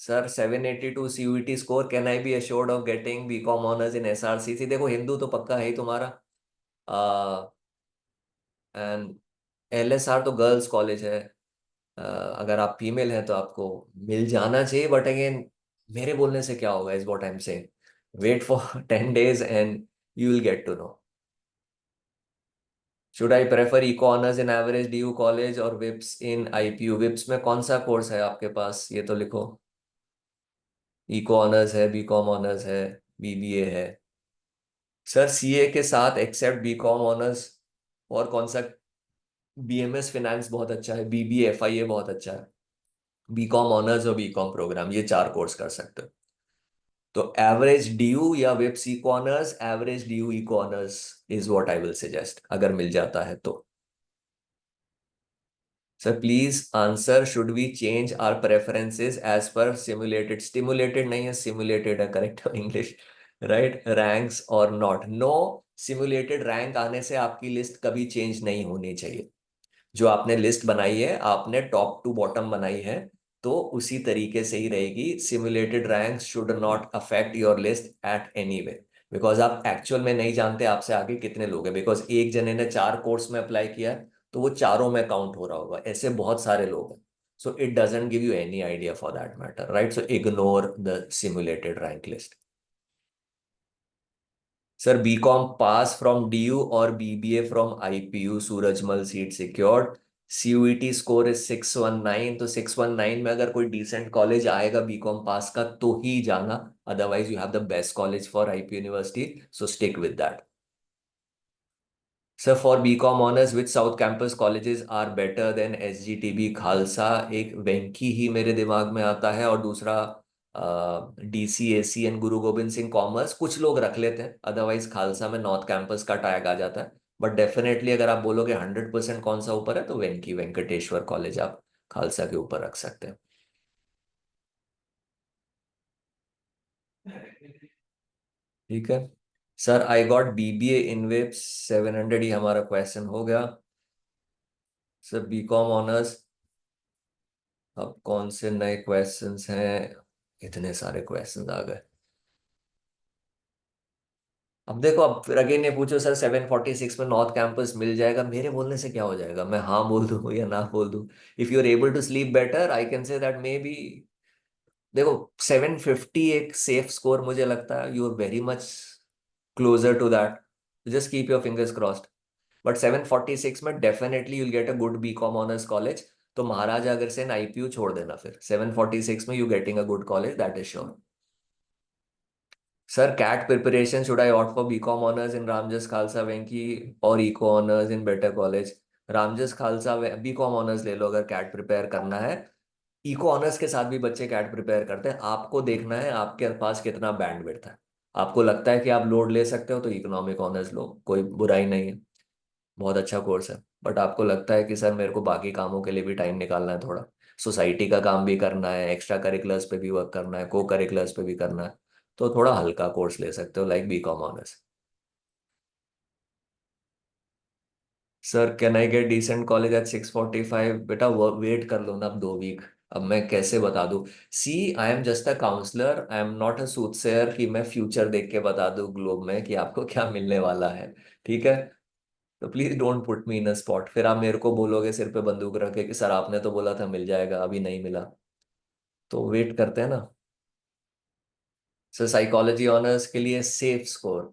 Sir 782 CUET score, can I be assured of getting BCom honours in SRCC? देखो हिंदू तो पक्का है ही तुम्हारा, एंड एलएसआर तो गर्ल्स कॉलेज है। अगर आप फीमेल हैं तो आपको मिल जाना चाहिए, बट अगेन मेरे बोलने से क्या होगा, is what I am saying. Wait for 10 days and you will get to know. Should I prefer eco honours in average DU college और विप्स इन आईपीयू? विप्स में कौन सा कोर्स है आपके पास ये तो लिखो। इको ऑनर्स है, बीकॉम ऑनर्स है, बीबीए है। सर सीए के साथ एक्सेप्ट बीकॉम ऑनर्स और कौन सा? बीएमएस फाइनेंस बहुत अच्छा है, बीबीए एफआईए बहुत अच्छा है, बीकॉम ऑनर्स और बीकॉम प्रोग्राम, ये चार कोर्स कर सकते हो। तो एवरेज डीयू या VIPS eco honours, average DU eco honours is what I will suggest, अगर मिल जाता है तो। Sir please answer, should we change our preferences as per simulated? Stimulated नहीं है, सिमुलेटेड है करेक्ट इंग्लिश, राइट? रैंक्स और नॉट, नो। सिमुलेटेड रैंक आने से आपकी लिस्ट कभी चेंज नहीं होनी चाहिए। जो आपने लिस्ट बनाई है, आपने टॉप टू बॉटम बनाई है, तो उसी तरीके से ही रहेगी। Simulated rank should not affect your list at any way, because आप एक्चुअल में नहीं जानते आपसे आगे कितने लोग हैं, बिकॉज एक जने ने चार कोर्स में अप्लाई किया है, तो वो चारों में काउंट हो रहा होगा, ऐसे बहुत सारे लोग हैं। So it doesn't give you any idea for that matter, right? So ignore the simulated rank list. Sir BCom pass from DU और BBA from IPU, Surajmal seat secured, CUET score is 619, तो 619 में अगर कोई डिसेंट कॉलेज आएगा BCom pass का तो ही जाना, otherwise you have the best college for IP university, so stick with that. Sir for BCom honours which south campus colleges are better than SGTB Khalsa? एक वेंकी ही मेरे दिमाग में आता है, और दूसरा DCAC and Guru Govind Singh commerce, कुछ लोग रख लेते हैं, अदरवाइज खालसा में नॉर्थ कैंपस का टैग आ जाता है। बट डेफिनेटली अगर आप बोलोगे 100% कौन सा ऊपर है, तो वेंकी वेंकटेश्वर कॉलेज आप खालसा के ऊपर रख सकते हैं। ठीक है। सर आई गॉट बीबीए इन विप्स 700, ही हमारा क्वेश्चन हो गया। सर बीकॉम ऑनर्स, अब कौन से नए क्वेश्चंस हैं? इतने सारे क्वेश्चंस आ गए। अब देखो, अब फिर अगेन ये पूछो सर 746 में नॉर्थ कैंपस मिल जाएगा, मेरे बोलने से क्या हो जाएगा, मैं हाँ बोल दूं या ना बोल दूं? If you are able to sleep better I can say that maybe. देखो 750 एक सेफ स्कोर मुझे लगता है, you are very much closer to that, just keep your fingers crossed. But 746 में definitely you'll get a good BCom honours college, तो महाराजा अगर से IPU छोड़ देना, फिर 746 में you getting a good college, that is sure. Sir CAT preparation, should I opt for BCom honours in Ramjas Khalsa Venky और eco honours in better college? Ramjas Khalsa BCom honours ले लो अगर कैट प्रिपेयर करना है। इको ऑनर्स के साथ भी बच्चे कैट प्रिपेयर करते हैं, आपको देखना है आपके पास कितना बैंडविड्थ है। आपको लगता है कि आप लोड ले सकते हो तो इकोनॉमिक ऑनर्स लो, कोई बुराई नहीं है, बहुत अच्छा कोर्स है। बट आपको लगता है कि सर मेरे को बाकी कामों के लिए भी टाइम निकालना है, थोड़ा सोसाइटी का काम भी करना है, एक्स्ट्रा करिकुलर्स पे भी वर्क करना है, को करिकुलर्स पे भी करना है, तो थोड़ा हल्का कोर्स ले सकते हो like BCom honours. Sir can I get decent college at 6:45? बेटा वेट कर लो ना अब 2 वीक। अब मैं कैसे बता दूं? See, I am just a counsellor, I am not a soothsayer कि मैं फ्यूचर देख के बता दूं ग्लोब में कि आपको क्या मिलने वाला है। ठीक है, तो please don't put me in a spot, फिर आप मेरे को बोलोगे सिर पे बंदूक रख के कि सर आपने तो बोला था मिल जाएगा, अभी नहीं मिला। तो वेट करते हैं ना। सर साइकोलॉजी ऑनर्स के लिए सेफ स्कोर,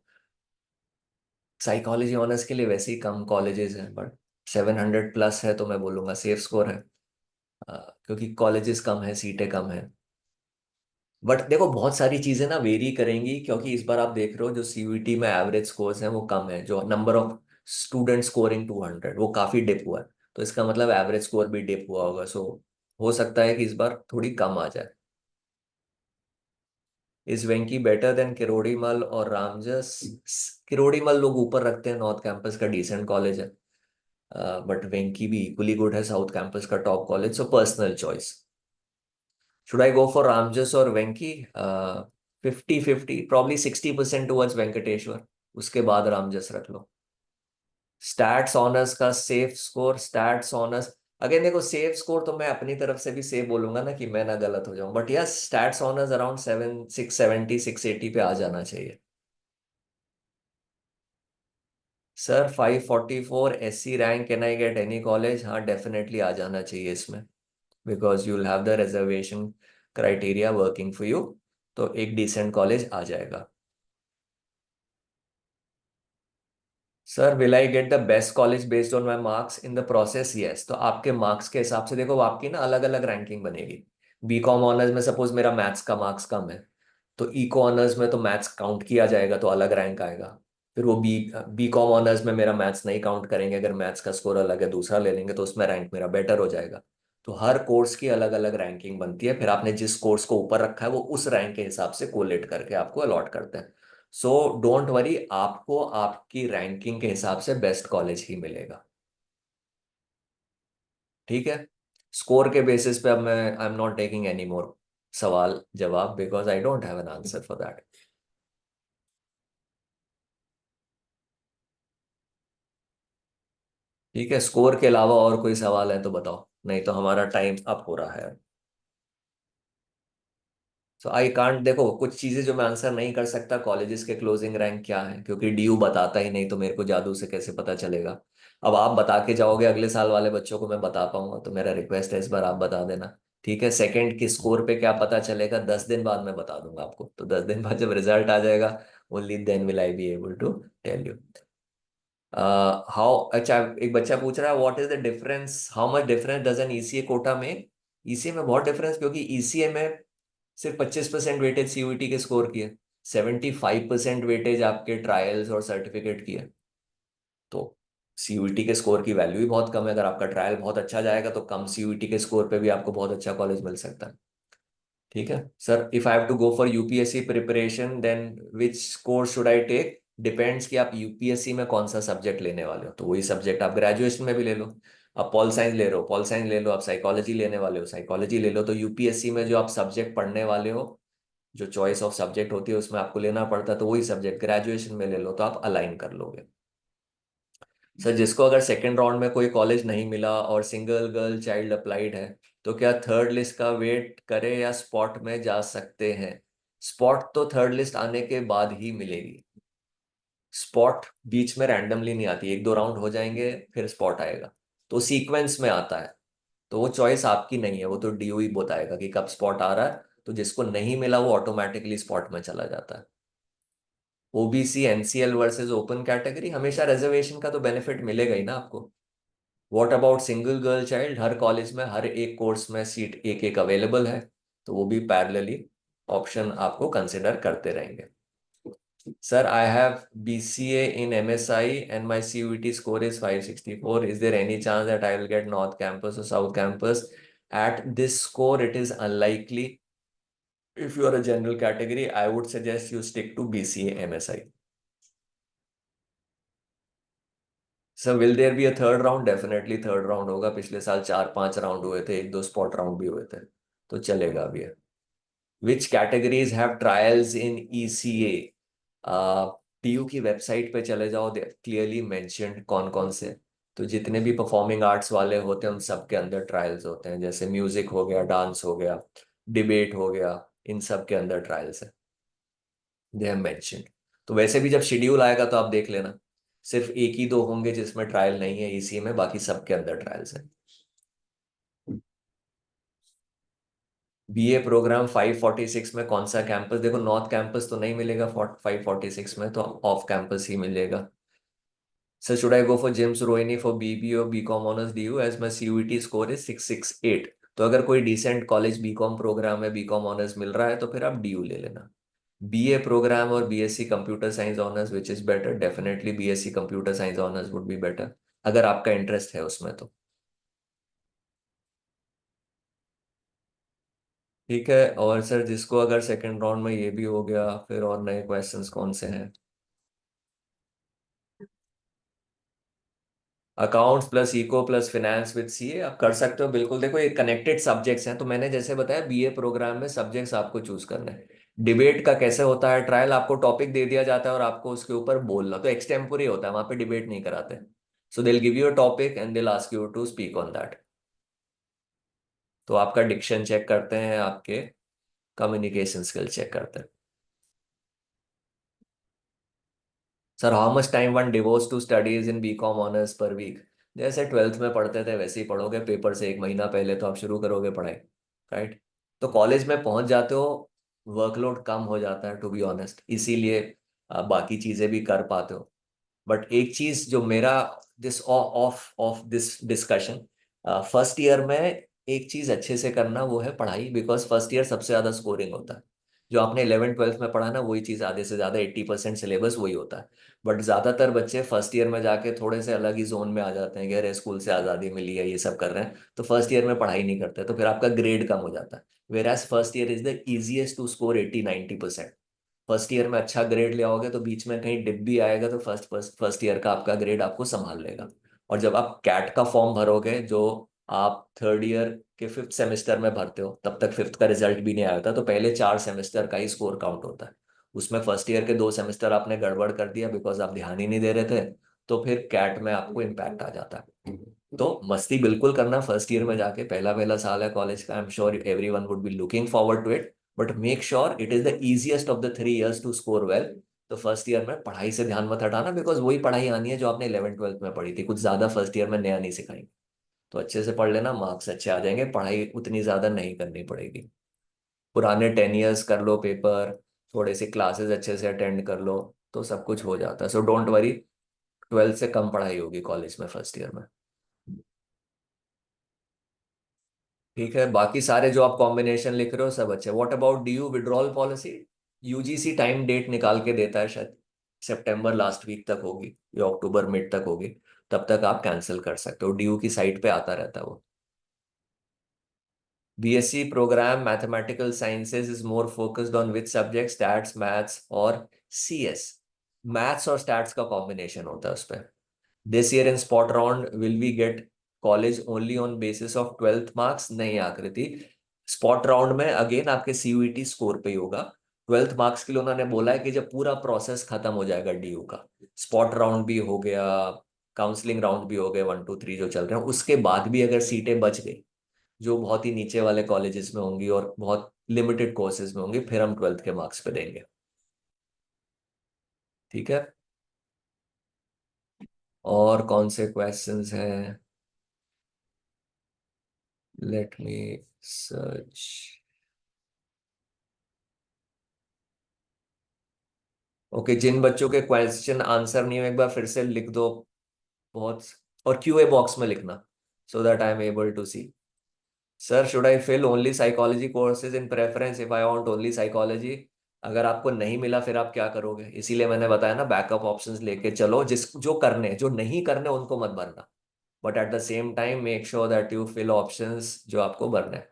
साइकोलॉजी ऑनर्स के लिए वैसे ही कम कॉलेजेस हैं, बट 700+ है तो मैं बोलूँगा सेफ स्कोर है। क्योंकि कॉलेजेस कम है, सीटें कम है। बट देखो बहुत सारी चीजें ना वेरी करेंगी, क्योंकि इस बार आप देख रहे हो जो सीयूईटी में एवरेज स्कोर्स हैं वो कम है, जो नंबर ऑफ स्टूडेंट स्कोरिंग 200 वो काफी डिप हुआ है। तो इसका मतलब एवरेज स्कोर भी डिप हुआ होगा, सो हो सकता है कि इस बार थोड़ी कम आ जाए। Is Venky better than Kirorimal और रामजस? किरोड़ीमल लोग ऊपर रखते हैं, नॉर्थ कैंपस का डिसेंट कॉलेज है, बट वेंकी भी इक्वली गुड है, साउथ कैंपस का top college, so personal choice. Should I go for Ramjas or Venki? 50-50, probably 60% towards Venkateshwara, उसके बाद रामजस रख लो। स्टैट्स ऑनर्स का safe score, stats honours, again देखो सेफ स्कोर तो मैं अपनी तरफ से भी सेफ बोलूंगा ना कि मैं ना गलत हो जाऊं, but yes stats honours around 670 पे आ जाना चाहिए। Sir 544 SC rank, can I get any college? हाँ डेफिनेटली आ जाना चाहिए इसमें, because you will have the reservation criteria working for you, तो एक डिसेंट कॉलेज आ जाएगा। Sir will I get the best college based on my marks in the process? Yes, तो आपके marks के हिसाब से देखो आपकी ना अलग अलग रैंकिंग बनेगी। बीकॉम ऑनर्स में सपोज मेरा मैथ्स का मार्क्स कम है, तो इको ऑनर्स में तो मैथ्स काउंट किया जाएगा तो अलग रैंक आएगा। फिर वो बीकॉम ऑनर्स में मेरा मैथ्स नहीं काउंट करेंगे, अगर मैथ्स का स्कोर अलग है दूसरा ले लेंगे तो उसमें रैंक मेरा बेटर हो जाएगा। तो हर कोर्स की अलग अलग रैंकिंग बनती है, फिर आपने जिस कोर्स को ऊपर रखा है वो उस रैंक के हिसाब से कोलेट करके आपको अलॉट करते हैं। सो डोंट वरी, आपको आपकी रैंकिंग के हिसाब से बेस्ट कॉलेज ही मिलेगा। ठीक है, स्कोर के बेसिस पे अब मैं I am not taking any more सवाल जवाब, because I don't have an answer for that. ठीक है, स्कोर के अलावा और कोई सवाल है तो बताओ, नहीं तो हमारा टाइम अप हो रहा है। सो आई कांट, देखो कुछ चीजें जो मैं आंसर नहीं कर सकता, कॉलेजेस के क्लोजिंग रैंक क्या है, क्योंकि डीयू बताता ही नहीं, तो मेरे को जादू से कैसे पता चलेगा? अब आप बता के जाओगे अगले साल वाले बच्चों को मैं बता पाऊंगा, तो मेरा रिक्वेस्ट है इस बार आप बता देना। ठीक है, सेकंड की स्कोर पे क्या पता चलेगा? 10 दिन बाद मैं बता दूंगा आपको, तो 10 दिन बाद जब रिजल्ट आ जाएगा only then will I be able to tell you. How, अच्छा एक बच्चा पूछ रहा है what is the difference, how much difference does an ECA quota में? ईसीए में बहुत डिफरेंस, क्योंकि ईसीए में सिर्फ 25% वेटेज सीयूईटी के स्कोर की है, 75% वेटेज आपके ट्रायल्स और सर्टिफिकेट की है। तो सीयूईटी के स्कोर की वैल्यू ही बहुत कम है, अगर आपका ट्रायल बहुत अच्छा जाएगा तो कम सीयूईटी के स्कोर पे भी आपको बहुत अच्छा कॉलेज मिल सकता है। ठीक है sir, if I have to go for UPSC preparation then which course should I take? Depends कि आप यूपीएससी में कौन सा सब्जेक्ट लेने वाले हो, तो वही सब्जेक्ट आप ग्रेजुएशन में भी ले लो। आप पॉल साइंस ले रहे हो, पॉल साइंस ले लो, आप साइकोलॉजी लेने वाले हो, साइकोलॉजी ले लो, तो यूपीएससी में जो आप सब्जेक्ट पढ़ने वाले हो, जो चॉइस ऑफ सब्जेक्ट होती है उसमें आपको लेना पड़ता है, तो वही सब्जेक्ट ग्रेजुएशन में ले लो तो आप अलाइन कर लोगे। सर जिसको अगर सेकेंड राउंड में कोई कॉलेज नहीं मिला और सिंगल गर्ल चाइल्ड अप्लाइड है, तो क्या थर्ड लिस्ट का वेट करे या स्पॉट में जा सकते हैं? स्पॉट तो थर्ड लिस्ट आने के बाद ही मिलेगी, स्पॉट बीच में रैंडमली नहीं आती, 1-2 राउंड हो जाएंगे फिर स्पॉट आएगा, तो सीक्वेंस में आता है। तो वो चॉइस आपकी नहीं है, वो तो डीयू ही बताएगा कि कब स्पॉट आ रहा है, तो जिसको नहीं मिला वो ऑटोमेटिकली स्पॉट में चला जाता है। OBC NCL versus open category, हमेशा रिजर्वेशन का तो बेनिफिट मिलेगा ही ना आपको। What about single girl child? Her college में हर एक कोर्स में सीट एक एक अवेलेबल है, तो वो भी पैरेलली ऑप्शन आपको कंसिडर करते रहेंगे। Sir, I have BCA in MSI and my CUET score is 564. Is there any chance that I will get North Campus or South Campus? At this score, it is unlikely. If you are a general category, I would suggest you stick to BCA MSI. Sir will there be a third round? Definitely third round होगा। पिछले साल 4-5 round हुए थे, एक दो spot round भी हुए थे, तो चलेगा अभी। Which categories have trials in ECA? DU की वेबसाइट पे चले जाओ, दे क्लियरली मेंशन्ड कौन कौन से। तो जितने भी परफॉर्मिंग आर्ट्स वाले होते हैं उन सब के अंदर ट्रायल्स होते हैं, जैसे म्यूजिक हो गया, डांस हो गया, डिबेट हो गया, इन सब के अंदर ट्रायल्स है, दे हैव मेंशन्ड। तो वैसे भी जब शेड्यूल आएगा तो आप देख लेना, सिर्फ एक ही दो होंगे जिसमें ट्रायल नहीं है ईसीए में, बाकी सबके अंदर ट्रायल्स है। बीए प्रोग्राम 546 में कौन सा कैंपस? देखो नॉर्थ कैंपस तो नहीं मिलेगा 546 में, तो ऑफ कैंपस ही मिलेगा। Sir should I go for JIMS Rohini for BB और BCom honours DU as my CUET score is 668? तो अगर कोई डिसेंट कॉलेज बीकॉम प्रोग्राम में बीकॉम ऑनर्स मिल रहा है तो फिर आप डीयू ले लेना। बीए प्रोग्राम और BSc computer science honours which is better? Definitely BSc computer science honours would be better, अगर आपका इंटरेस्ट है उसमें तो। ठीक है। और सर जिसको अगर सेकंड राउंड में ये भी हो गया, फिर और नए क्वेश्चंस कौन से हैं? Accounts plus eco plus finance with CA आप कर सकते हो बिल्कुल। देखो ये कनेक्टेड सब्जेक्ट्स हैं, तो मैंने जैसे बताया बीए प्रोग्राम में सब्जेक्ट्स आपको चूज करने हैं। डिबेट का कैसे होता है? ट्रायल आपको टॉपिक दे दिया जाता है और आपको उसके ऊपर बोलना, तो एक्सटेम्पोरी होता है, वहां पे डिबेट नहीं कराते। So they give you a topic and they ask you to speak on that. तो आपका डिक्शन चेक करते हैं, आपके कम्युनिकेशन स्किल चेक करते हैं। Sir how much time one devotes to studies in BCom honours per week? जैसे twelfth में पढ़ते थे वैसे ही पढ़ोगे, पेपर से एक महीना पहले तो आप शुरू करोगे पढ़ाई, राइट? तो कॉलेज में पहुंच जाते हो, वर्कलोड कम हो जाता है टू बी ऑनेस्ट, इसीलिए आप बाकी चीजें भी कर पाते हो। बट एक चीज जो मेरा this of of this discussion, first year में एक चीज अच्छे से करना, वो है पढ़ाई, बिकॉज फर्स्ट ईयर सबसे ज्यादा स्कोरिंग होता है। जो आपने 11th 12th में पढ़ा ना, वही चीज आधे से ज्यादा 80% सिलेबस वही होता है। बट ज्यादातर बच्चे फर्स्ट ईयर में जाके थोड़े से अलग ही जोन में आ जाते हैं कि अरे स्कूल से आजादी मिली है, ये सब कर रहे हैं, तो फर्स्ट ईयर में पढ़ाई नहीं करते, तो फिर आपका ग्रेड कम हो जाता है। Whereas first year is the easiest to score 80-90%। First year में अच्छा ग्रेड ले आओगे तो बीच में कहीं डिप भी आएगा तो फर्स्ट फर्स्ट फर्स्ट ईयर का आपका ग्रेड आपको संभाल लेगा। और जब आप कैट का फॉर्म भरोगे, जो आप थर्ड ईयर के फिफ्थ सेमेस्टर में भरते हो, तब तक फिफ्थ का रिजल्ट भी नहीं आया होता, तो पहले 4 सेमेस्टर का ही स्कोर काउंट होता है। उसमें फर्स्ट ईयर के 2 सेमेस्टर आपने गड़बड़ कर दिया बिकॉज आप ध्यान ही नहीं दे रहे थे, तो फिर कैट में आपको इम्पैक्ट आ जाता है। तो मस्ती बिल्कुल करना फर्स्ट ईयर में जाके, पहला पहला साल है कॉलेज का, I am sure everyone would be looking forward to it, but make sure it is the easiest of the 3 years to score well. तो फर्स्ट ईयर में पढ़ाई से ध्यान मत हटाना, बिकॉज वही पढ़ाई आनी है जो आपने 11th 12th में पढ़ी थी, कुछ ज्यादा फर्स्ट ईयर में नया नहीं सिखाएंगे। तो अच्छे से पढ़ लेना, मार्क्स अच्छे आ जाएंगे, पढ़ाई उतनी ज्यादा नहीं करनी पड़ेगी। पुराने 10 years कर लो पेपर, थोड़े से क्लासेस अच्छे से अटेंड कर लो, तो सब कुछ हो जाता है। सो डोंट वरी, ट्वेल्थ से कम पढ़ाई होगी कॉलेज में फर्स्ट ईयर में। ठीक है, बाकी सारे जो आप कॉम्बिनेशन लिख रहे हो सब अच्छे। What about DU withdrawal policy? UGC time date निकाल के देता है शायद, सितंबर लास्ट वीक तक होगी या अक्टूबर मिड तक होगी, तब तक आप कैंसिल कर सकते हो, ड्यू की साइट पे आता रहता है वो। BSc program mathematical sciences is more focused on which subject? Stats, maths और सीएस? मैथ्स और स्टैट्स का कॉम्बिनेशन होता है उस पर। This year in spot round will we get college only on basis of twelfth marks? नहीं Aakriti, spot round में again आपके सीयूईटी स्कोर पे ही होगा। ट्वेल्थ मार्क्स के लिए उन्होंने बोला है कि जब पूरा प्रोसेस खत्म हो जाएगा डीयू का, स्पॉट राउंड भी हो गया, काउंसलिंग राउंड भी हो गए, 1 2 3 जो चल रहे हैं, उसके बाद भी अगर सीटें बच गई जो बहुत ही नीचे वाले कॉलेजेस में होंगी और बहुत लिमिटेड कोर्सेज में होंगी, फिर हम ट्वेल्थ के मार्क्स पे देंगे। ठीक है। और कौन से क्वेश्चंस हैं? लेट मी सर्च। ओके, जिन बच्चों के क्वेश्चन आंसर नहीं हो एक बार फिर से लिख दो, बहुत। और क्यूए बॉक्स में लिखना, so that I am able to see. Sir should I fill only psychology courses in preference if I want only psychology? अगर आपको नहीं मिला फिर आप क्या करोगे? इसीलिए मैंने बताया ना, बैकअप ऑप्शंस लेके चलो, जिस जो करने, जो नहीं करने उनको मत भरना, but at the same time make sure that you fill options जो आपको भरने हैं।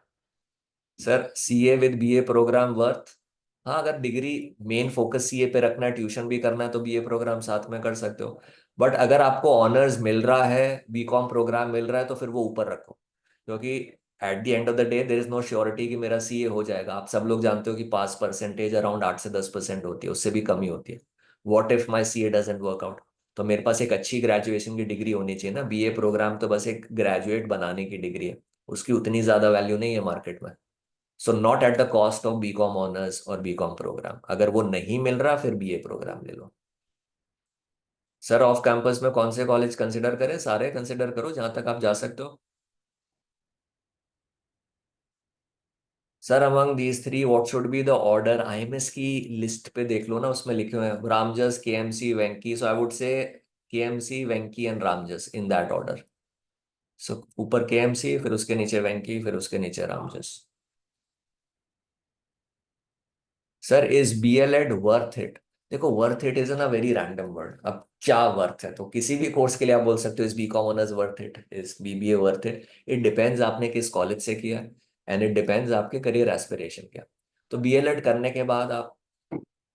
Sir CA with BA program worth, हाँ अगर डिग्री मेन फोकस सीए पे रखना है, ट्यूशन भी करना है, तो बीए प्रोग्राम साथ में कर सकते हो। बट अगर आपको ऑनर्स मिल रहा है, बीकॉम प्रोग्राम मिल रहा है, तो फिर वो ऊपर रखो, क्योंकि at the end of the day there is no surety कि मेरा सीए हो जाएगा। आप सब लोग जानते हो कि पास परसेंटेज अराउंड 8 से 10% होती है, उससे भी कमी होती है। What if my CA doesn't work out? तो मेरे पास एक अच्छी ग्रेजुएशन की डिग्री होनी चाहिए ना। बीए प्रोग्राम तो बस एक ग्रेजुएट बनाने की डिग्री है, उसकी उतनी ज्यादा वैल्यू नहीं है मार्केट में। So not at the cost of BCom honours और बीकॉम प्रोग्राम। अगर वो नहीं मिल रहा फिर बीए प्रोग्राम ले लो। सर ऑफ कैंपस में कौन से कॉलेज कंसिडर करें? सारे कंसिडर करो जहां तक आप जा सकते हो। Sir among these three what should be the order? IMS की लिस्ट पे देख लो ना, उसमें लिखे हुए हैं Ramjas, KMC, Venky. So I would say KMC, Venky and Ramjas in that order. सो ऊपर केएमसी, फिर उसके नीचे वेंकी, फिर उसके नीचे Ramjas. Sir is BElEd worth it? देखो worth it is a very random word. अब क्या वर्थ है? तो किसी भी कोर्स के लिए आप बोल सकते हो is BCom honours worth it, is BBA worth it. It depends आपने किस कॉलेज से किया, एंड इट डिपेंड्स आपके करियर एस्पिरेशन क्या। तो बीएलएड करने के बाद आप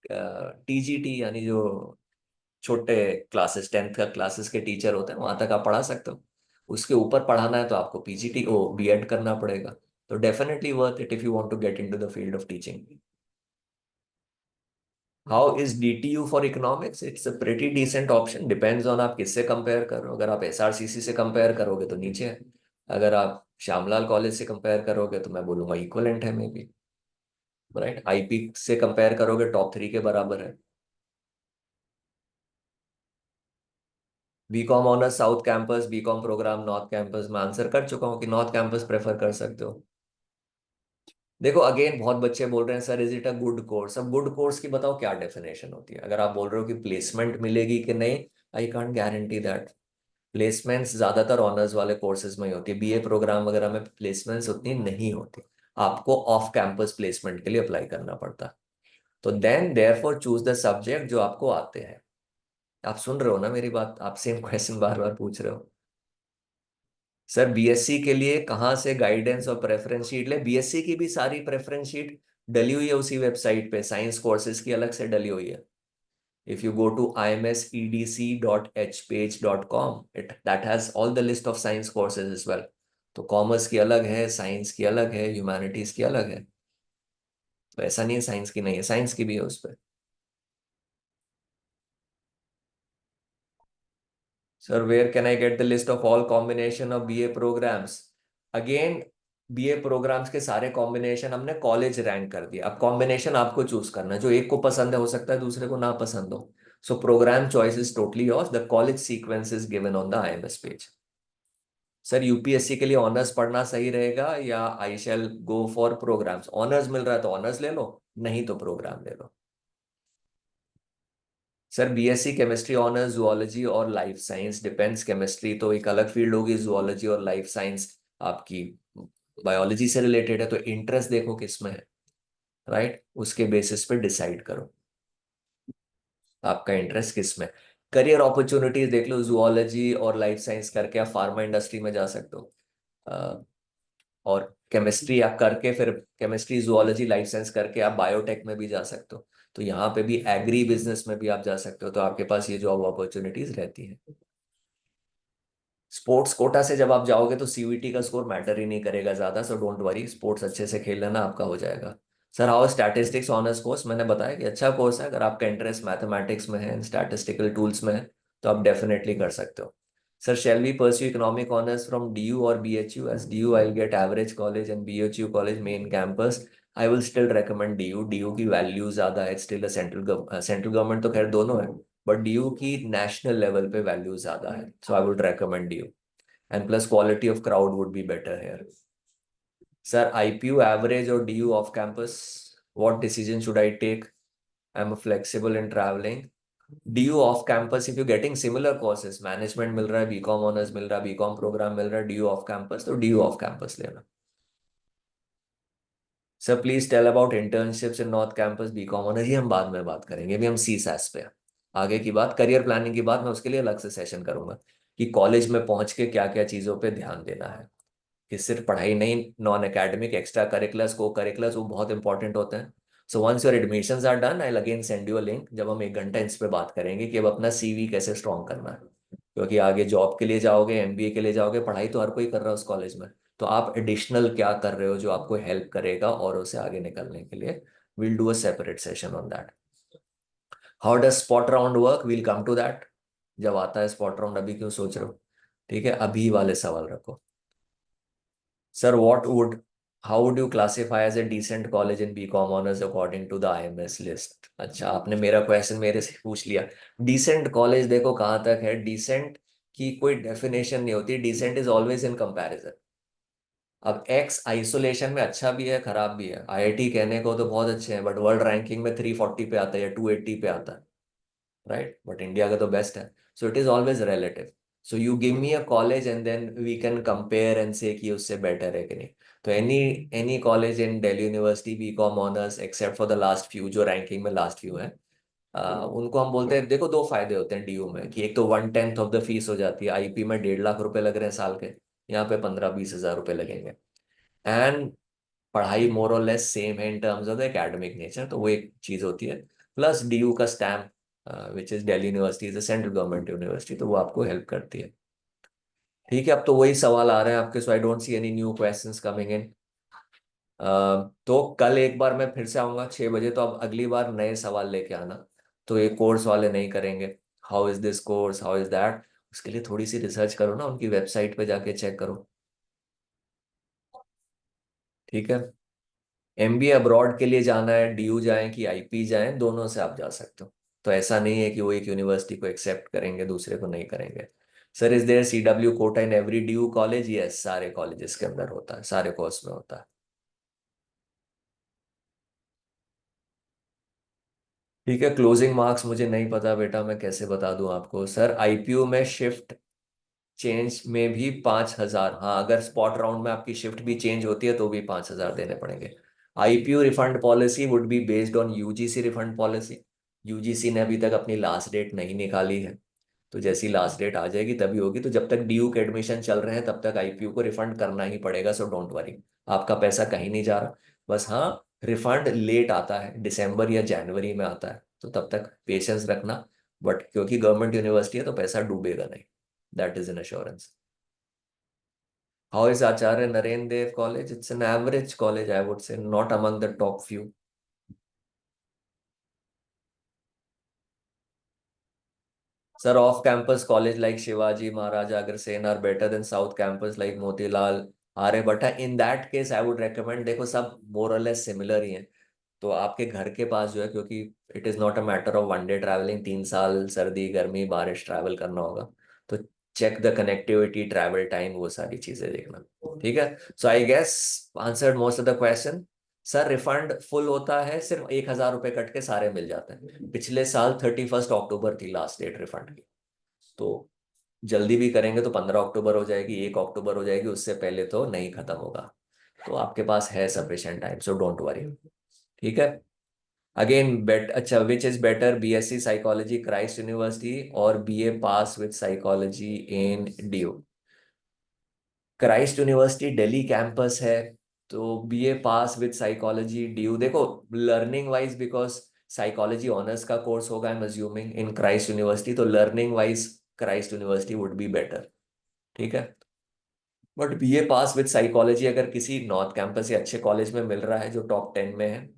टीजीटी यानी जो छोटे क्लासेस, 10th का क्लासेस के टीचर होते हैं, वहां तक आप पढ़ा सकते हो। उसके ऊपर पढ़ाना है तो आपको पीजीटी ओ बीएड करना पड़ेगा। तो definitely worth it if you want to get into the field of teaching. How is DTU for economics? It's a pretty decent option, depends on आप किससे कंपेयर कर रहे हो। अगर आप एसआरसीसी से कंपेयर करोगे तो नीचे है, अगर आप श्यामलाल कॉलेज से कंपेयर करोगे तो मैं बोलूंगा इक्वलेंट है मे बी। राइट, आईपी से कंपेयर करोगे टॉप 3 के बराबर है। BCom honours south campus, B Com programme north campus. मैं आंसर कर चुका हूँ कि नॉर्थ कैंपस प्रेफर कर सकते हो। देखो अगेन बहुत बच्चे बोल रहे हैं sir is it a good course? अब गुड कोर्स की बताओ क्या डेफिनेशन होती है। अगर आप बोल रहे हो कि प्लेसमेंट मिलेगी कि नहीं, I can't guarantee that. Placements ज्यादातर ऑनर्स वाले कोर्सेज में ही होती है, बीए प्रोग्राम वगैरह में प्लेसमेंट्स उतनी नहीं होती। आपको ऑफ कैंपस प्लेसमेंट के लिए अप्लाई करना पड़ता है। तो then therefore choose the subject जो आपको आते हैं। आप सुन रहे हो ना मेरी बात? आप सेम क्वेश्चन बार बार पूछ रहे हो। सर बीएससी के लिए कहाँ से गाइडेंस और प्रेफरेंस शीट ले? बीएससी की भी सारी प्रेफरेंस शीट डली हुई है उसी वेबसाइट पे, साइंस कोर्सेज की अलग से डली हुई है। If you go to imsedc.hpage.com, it that has all the list of science courses as well. तो कॉमर्स की अलग है, साइंस की अलग है, ह्यूमैनिटीज की अलग है। तो ऐसा नहीं है साइंस की नहीं है, साइंस की भी है उस पर। Sir where can I get the list of all combination of BA programmes? Again BA programmes के सारे कॉम्बिनेशन हमने कॉलेज रैंक कर दिया, अब कॉम्बिनेशन आपको चूज करना है। जो एक को पसंद है हो सकता है दूसरे को ना पसंद हो। So program choice is totally yours, the college sequence is given on the IMS page. Sir UPSC के लिए ऑनर्स पढ़ना सही रहेगा या I shall go for programs? Honours मिल रहा है तो ऑनर्स ले लो, नहीं तो प्रोग्राम ले लो। सर बीएससी केमिस्ट्री ऑनर्स, जुओलॉजी और लाइफ साइंस? डिपेंड्स, केमिस्ट्री तो एक अलग फील्ड होगी, जुओलॉजी और लाइफ साइंस आपकी बायोलॉजी से रिलेटेड है। तो इंटरेस्ट देखो किस में है, राइट, उसके बेसिस पे डिसाइड करो आपका इंटरेस्ट किस में। करियर अपॉर्चुनिटीज देख लो, जुओलॉजी और लाइफ साइंस करके आप फार्मा इंडस्ट्री में जा सकते हो। और केमिस्ट्री आप करके फिर, केमिस्ट्री जुओलॉजी लाइफ साइंस करके आप बायोटेक में भी जा सकते हो। तो यहाँ पे भी एग्री बिजनेस में भी आप जा सकते हो, तो आपके पास ये जॉब अपॉर्चुनिटीज रहती हैं। स्पोर्ट्स कोटा से जब आप जाओगे तो सीयूईटी का स्कोर मैटर ही नहीं करेगा ज्यादा, सो डोंट वरी, स्पोर्ट्स अच्छे से खेल लेना, आपका हो जाएगा। Sir how statistics honours course? मैंने बताया कि अच्छा कोर्स है, अगर आपका इंटरेस्ट मैथमेटिक्स में है, स्टैटिस्टिकल टूल्स में है, तो आप डेफिनेटली कर सकते हो। Sir shall we pursue economic honors from DU or BHU? As DU I'll get average college and BHU college main campus. I will still recommend DU। DU की वैल्यू ज्यादा है, स्टिल सेंट्रल गवर्नमेंट तो खैर दोनों है, but DU की national level पे value ज्यादा है, so I would recommend DU. And plus quality of crowd would be better here. Sir IPU average और DU off campus, what decision should I take? I am flexible in travelling. DU off campus, if you getting similar courses, management मिल रहा है, BCom honours मिल रहा है, BCom programme मिल रहा है, डीयू ऑफ कैंपस, तो डीयू ऑफ कैंपस लेना। Sir please tell about internships in north campus BCom honours, ये हम बाद में बात करेंगे, अभी हम सी सैस पे हैं। आगे की बात करियर प्लानिंग की बात मैं उसके लिए अलग से सेशन करूंगा कि कॉलेज में पहुंच के क्या क्या चीज़ों पे ध्यान देना है, कि सिर्फ पढ़ाई नहीं, नॉन एकेडमिक एक्स्ट्रा करिकुलर्स को करिकुलर्स वो बहुत इंपॉर्टेंट होते हैं। So once your admissions are done I again send you a link, जब हम 1 घंटा इस पे बात करेंगे कि अब अपना सीवी कैसे स्ट्रॉन्ग करना है, क्योंकि आगे जॉब के लिए जाओगे, एमबीए के लिए जाओगे, पढ़ाई तो हर कोई कर रहा है उस कॉलेज में, तो आप एडिशनल क्या कर रहे हो जो आपको हेल्प करेगा और उसे आगे निकलने के लिए। Will do a separate session on that. How does spot round work, will come to that जब आता है स्पॉट राउंड, अभी क्यों सोच रहे हो? ठीक है, अभी वाले सवाल रखो। Sir what would how would you classify as a decent college in BCom honours according to the IMS list? अच्छा, आपने मेरा क्वेश्चन मेरे से पूछ लिया। डिसेंट कॉलेज देखो कहाँ तक है, डिसेंट की कोई डेफिनेशन नहीं होती, decent is always in comparison. अब एक्स आइसोलेशन में अच्छा भी है खराब भी है, आईआईटी कहने को तो बहुत अच्छे हैं बट वर्ल्ड रैंकिंग में 340 पे आता है या 280 पे आता है, राइट, बट इंडिया का तो बेस्ट है। So it is always relative. So you give me a college and then we can compare and say कि उससे बेटर है कि नहीं। तो any any college in Delhi university B Com honours except for the last few जो ranking में last few है, उनको हम बोलते हैं, देखो दो फायदे होते हैं डीयू में कि एक तो 1/10 ऑफ द फीस हो जाती है, आईपी में 1.5 लाख रुपए लग रहे हैं साल के, यहाँ पे 15-20 हज़ार रुपए लगेंगे। एंड पढ़ाई मोर और लेस सेम है in terms of the academic nature, तो वो एक चीज होती है। प्लस डीयू का stamp which is Delhi university is a central government university, तो वो आपको हेल्प करती है। ठीक है, अब तो वही सवाल आ रहे हैं आपके, so I don't see any new questions coming in. तो कल एक बार मैं फिर से आऊंगा 6 बजे, तो अब अगली बार नए सवाल लेके आना, तो ये कोर्स वाले नहीं करेंगे। How is this course, how is that, उसके लिए थोड़ी सी रिसर्च करो ना, उनकी वेबसाइट पे जाके चेक करो। ठीक है, एमबीए अब्रॉड के लिए जाना है, डीयू जाएं कि आईपी जाएं, दोनों से आप जा सकते हो। तो ऐसा नहीं है कि वो एक यूनिवर्सिटी को एक्सेप्ट करेंगे दूसरे को नहीं करेंगे। Sir is there CW quota in every DU college? Yes, सारे कॉलेजेस के अंदर होता है, सारे कोर्स में होता है। ठीक है, क्लोजिंग मार्क्स मुझे नहीं पता बेटा, मैं कैसे बता दूं आपको। सर आईपीयू में शिफ्ट चेंज में भी 5,000, हाँ अगर स्पॉट राउंड में आपकी शिफ्ट भी चेंज होती है तो भी 5,000 देने पड़ेंगे। IPU refund policy would be based on UGC refund policy. UGC ने अभी तक अपनी लास्ट डेट नहीं निकाली है, तो जैसी लास्ट डेट आ जाएगी तभी होगी। तो जब तक डीयू के एडमिशन चल रहे हैं तब तक आईपीयू को रिफंड करना ही पड़ेगा, सो डोंट वरी, आपका पैसा कहीं नहीं जा रहा। बस हाँ, रिफंड लेट आता है, दिसंबर या जनवरी में आता है, तो तब तक पेशेंस रखना। बट क्योंकि गवर्नमेंट यूनिवर्सिटी है तो पैसा डूबेगा नहीं, that is an assurance. How is Acharya Naren Dev college? It's an average college I would say, not among the top few. Sir off campus college like Shivaji Maharaj Agrasen are better than south campus like Motilal Aryabhatta? In that case I would recommend, देखो सब मोर और less similar ही हैं, तो आपके घर के पास जो है, क्योंकि it is not a matter of 1 day travelling, 3 साल सर्दी गर्मी बारिश ट्रैवल करना होगा, तो check the connectivity, travel time, वो सारी चीज़ें देखना। ठीक है, so I guess answered most of the question. Sir refund full होता है, सिर्फ 1,000 रुपये कट के सारे मिल जाते हैं। पिछले साल 31 अक्टूबर थी लास्ट डेट रिफंड की, तो जल्दी भी करेंगे तो 15 अक्टूबर हो जाएगी, 1 अक्टूबर हो जाएगी, उससे पहले तो नहीं खत्म होगा। तो आपके पास है sufficient time, so don't worry. ठीक है, अगेन बेट अच्छा, which is better, BSc psychology Christ University और BA pass with psychology in DU? Christ University Delhi campus है, तो BA pass with psychology DU, देखो learning wise, because psychology honours का course होगा I am assuming in Christ University, तो learning wise Christ University would be better. ठीक है, but BA pass with psychology अगर किसी नॉर्थ कैंपस या अच्छे कॉलेज में मिल रहा है जो टॉप 10 में है,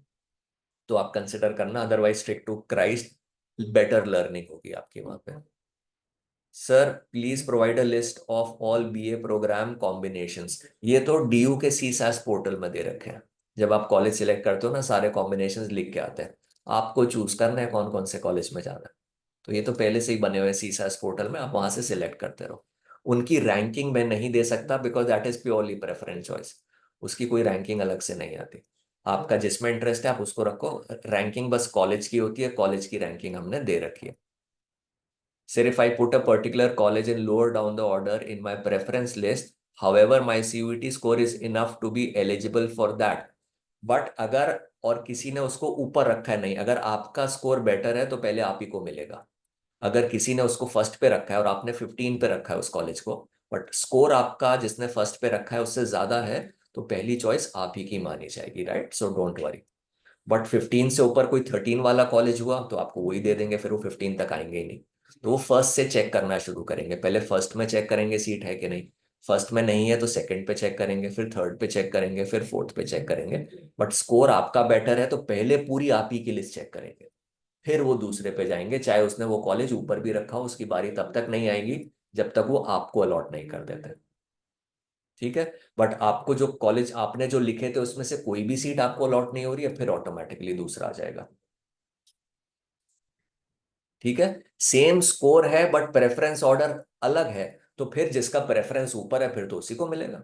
तो आप कंसिडर करना, otherwise stick to Christ, better learning होगी आपकी वहां पे। Sir please provide a list of all BA programme combinations, ये तो डीयू के सी सैस पोर्टल में दे रखे हैं। जब आप कॉलेज सिलेक्ट करते हो ना, सारे कॉम्बिनेशंस लिख के आते हैं, आपको चूज करना है कौन कौन से कॉलेज में जाना है। तो ये तो पहले से ही बने हुए सी सैस पोर्टल में, आप वहां से सिलेक्ट करते रहो। उनकी रैंकिंग मैं नहीं दे सकता because that is purely preference choice, उसकी कोई रैंकिंग अलग से नहीं आती। आपका जिसमें इंटरेस्ट है आप उसको रखो, रैंकिंग बस कॉलेज की होती है, कॉलेज की रैंकिंग हमने दे रखी है। Say if I put a particular college in lower down the order in my preference list, however, my CUET score is enough to be eligible for that. But अगर और किसी ने उसको ऊपर रखा है, नहीं, अगर आपका स्कोर बेटर है तो पहले आप ही को मिलेगा। अगर किसी ने उसको फर्स्ट पे रखा है और आपने 15 पे रखा है उस कॉलेज को, बट स्कोर आपका जिसने फर्स्ट पे रखा है उससे ज्यादा है, तो पहली चॉइस आप ही की मानी जाएगी, right? So don't worry. But 15 से ऊपर कोई 13 वाला कॉलेज हुआ तो आपको वही दे देंगे, फिर वो 15 तक आएंगे ही नहीं। तो वो फर्स्ट से चेक करना शुरू करेंगे, पहले फर्स्ट में चेक करेंगे सीट है कि नहीं। फर्स्ट में नहीं है तो सेकंड पे चेक करेंगे, फिर थर्ड पे चेक करेंगे, फिर फोर्थ पे चेक करेंगे। बट स्कोर आपका बेटर है तो पहले पूरी आप ही की लिस्ट चेक करेंगे, फिर वो दूसरे पे जाएंगे। चाहे उसने वो कॉलेज ऊपर भी रखा हो, उसकी बारी तब तक नहीं आएगी जब तक वो आपको अलॉट नहीं कर देते। ठीक है? बट आपको जो कॉलेज आपने जो लिखे थे उसमें से कोई भी सीट आपको अलॉट नहीं हो रही है, फिर ऑटोमेटिकली दूसरा आ जाएगा। ठीक है? सेम स्कोर है बट प्रेफरेंस ऑर्डर अलग है, तो फिर जिसका प्रेफरेंस ऊपर है फिर तो उसी को मिलेगा।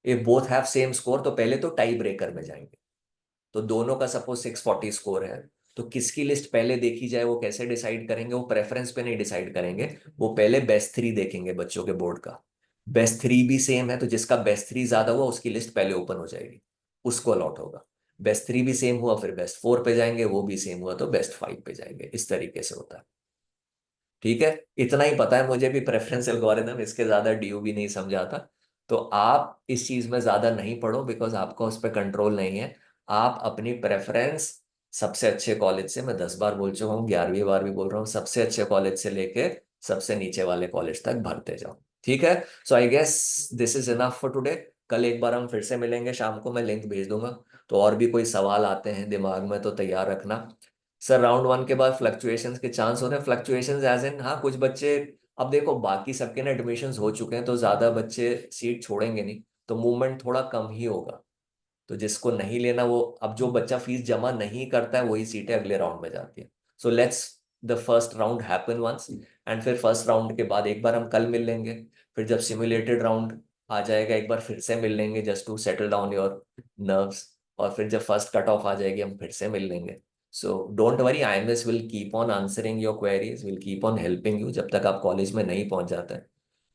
If both have same score तो पहले तो टाई ब्रेकर में जाएंगे। तो दोनों का सपोज 640 स्कोर है, तो किसकी लिस्ट पहले देखी जाए वो कैसे डिसाइड करेंगे? वो प्रेफरेंस पे नहीं डिसाइड करेंगे, वो पहले बेस्ट थ्री देखेंगे बच्चों के बोर्ड का। बेस्ट थ्री भी सेम है तो जिसका बेस्ट थ्री ज्यादा हुआ उसकी लिस्ट पहले ओपन हो जाएगी, उसको अलॉट होगा। बेस्ट थ्री भी सेम हुआ फिर बेस्ट फोर पे जाएंगे, वो भी सेम हुआ तो बेस्ट फाइव पे जाएंगे। इस तरीके से होता है। ठीक है? इतना ही पता है मुझे भी प्रेफरेंस एल्गोरिदम, इसके ज्यादा डीयू भी नहीं समझाता। तो आप इस चीज में ज्यादा नहीं पढ़ो बिकॉज आपका उस पर कंट्रोल नहीं है। आप अपनी प्रेफरेंस सबसे अच्छे कॉलेज से, मैं 10 बार बोल चुका हूँ, 11वीं बार भी बोल रहा हूँ, सबसे अच्छे कॉलेज से लेके सबसे नीचे वाले कॉलेज तक भरते जाओ। ठीक है? So I guess this is enough for today. कल एक बार हम फिर से मिलेंगे शाम को, मैं लिंक भेज दूंगा। तो और भी कोई सवाल आते हैं दिमाग में तो तैयार रखना। सर राउंड वन के बाद फ्लक्चुएशंस के चांस हो रहे हैं? फ्लक्चुएशंस एज इन, हाँ, कुछ बच्चे, अब देखो बाकी सबके ना एडमिशन्स हो चुके हैं तो ज्यादा बच्चे सीट छोड़ेंगे नहीं, तो मूवमेंट थोड़ा कम ही होगा। तो जिसको नहीं लेना वो, अब जो बच्चा फीस जमा नहीं करता है वही सीटें अगले राउंड में जाती है। So let's the first round happen once, and फिर फर्स्ट राउंड के बाद एक बार हम कल मिल लेंगे। फिर जब सिमुलेटेड राउंड आ जाएगा एक बार फिर से मिल लेंगे, just to settle down your nerves. और फिर जब फर्स्ट कट ऑफ आ जाएगी हम फिर से मिल लेंगे। सो don't worry, IMS will keep on answering your queries, will keep on helping you जब तक आप कॉलेज में नहीं पहुंच जाते हैं।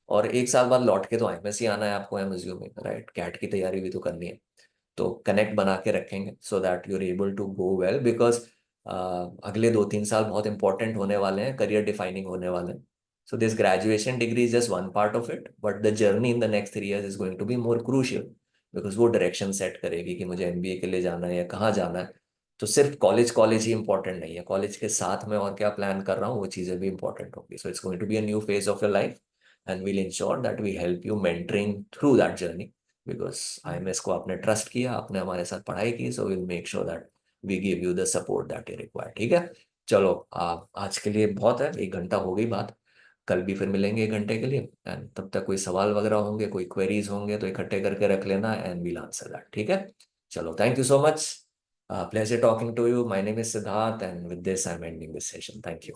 और एक साल बाद लौट के तो IMS ही आना है आपको, I am assuming, right? CAT की तैयारी भी तो करनी है। तो कनेक्ट बना के रखेंगे so that you are able to go well, because अगले 2-3 साल बहुत इंपॉर्टेंट होने वाले हैं, करियर डिफाइनिंग होने वाले हैं। So this graduation degree is just one part of it, but the journey in the next 3 years is going to be more crucial, because वो डायरेक्शन सेट करेगी कि मुझे MBA के लिए जाना है या कहाँ जाना है। तो सिर्फ कॉलेज कॉलेज ही इंपॉर्टेंट नहीं है, कॉलेज के साथ में और क्या प्लान कर रहा हूँ वो चीज़ें भी इंपॉर्टेंट होगी। So it's going to be a new phase of your life, and we'll ensure that we help you mentoring through that journey. Because IMS को आपने ट्रस्ट किया, आपने हमारे साथ पढ़ाई की, so will make sure that we give you the support that you require. ठीक है? चलो, आप आज के लिए बहुत है, 1 घंटा हो गई बात। कल भी फिर मिलेंगे 1 घंटे के लिए, एंड तब तक कोई सवाल वगैरह होंगे, कोई क्वेरीज होंगे तो इकट्ठे करके रख लेना एंड वील आंसर दैट। ठीक है? चलो, thank you so much. Pleasure talking to you. My name is Siddharth and with this I am ending this session. Thank you.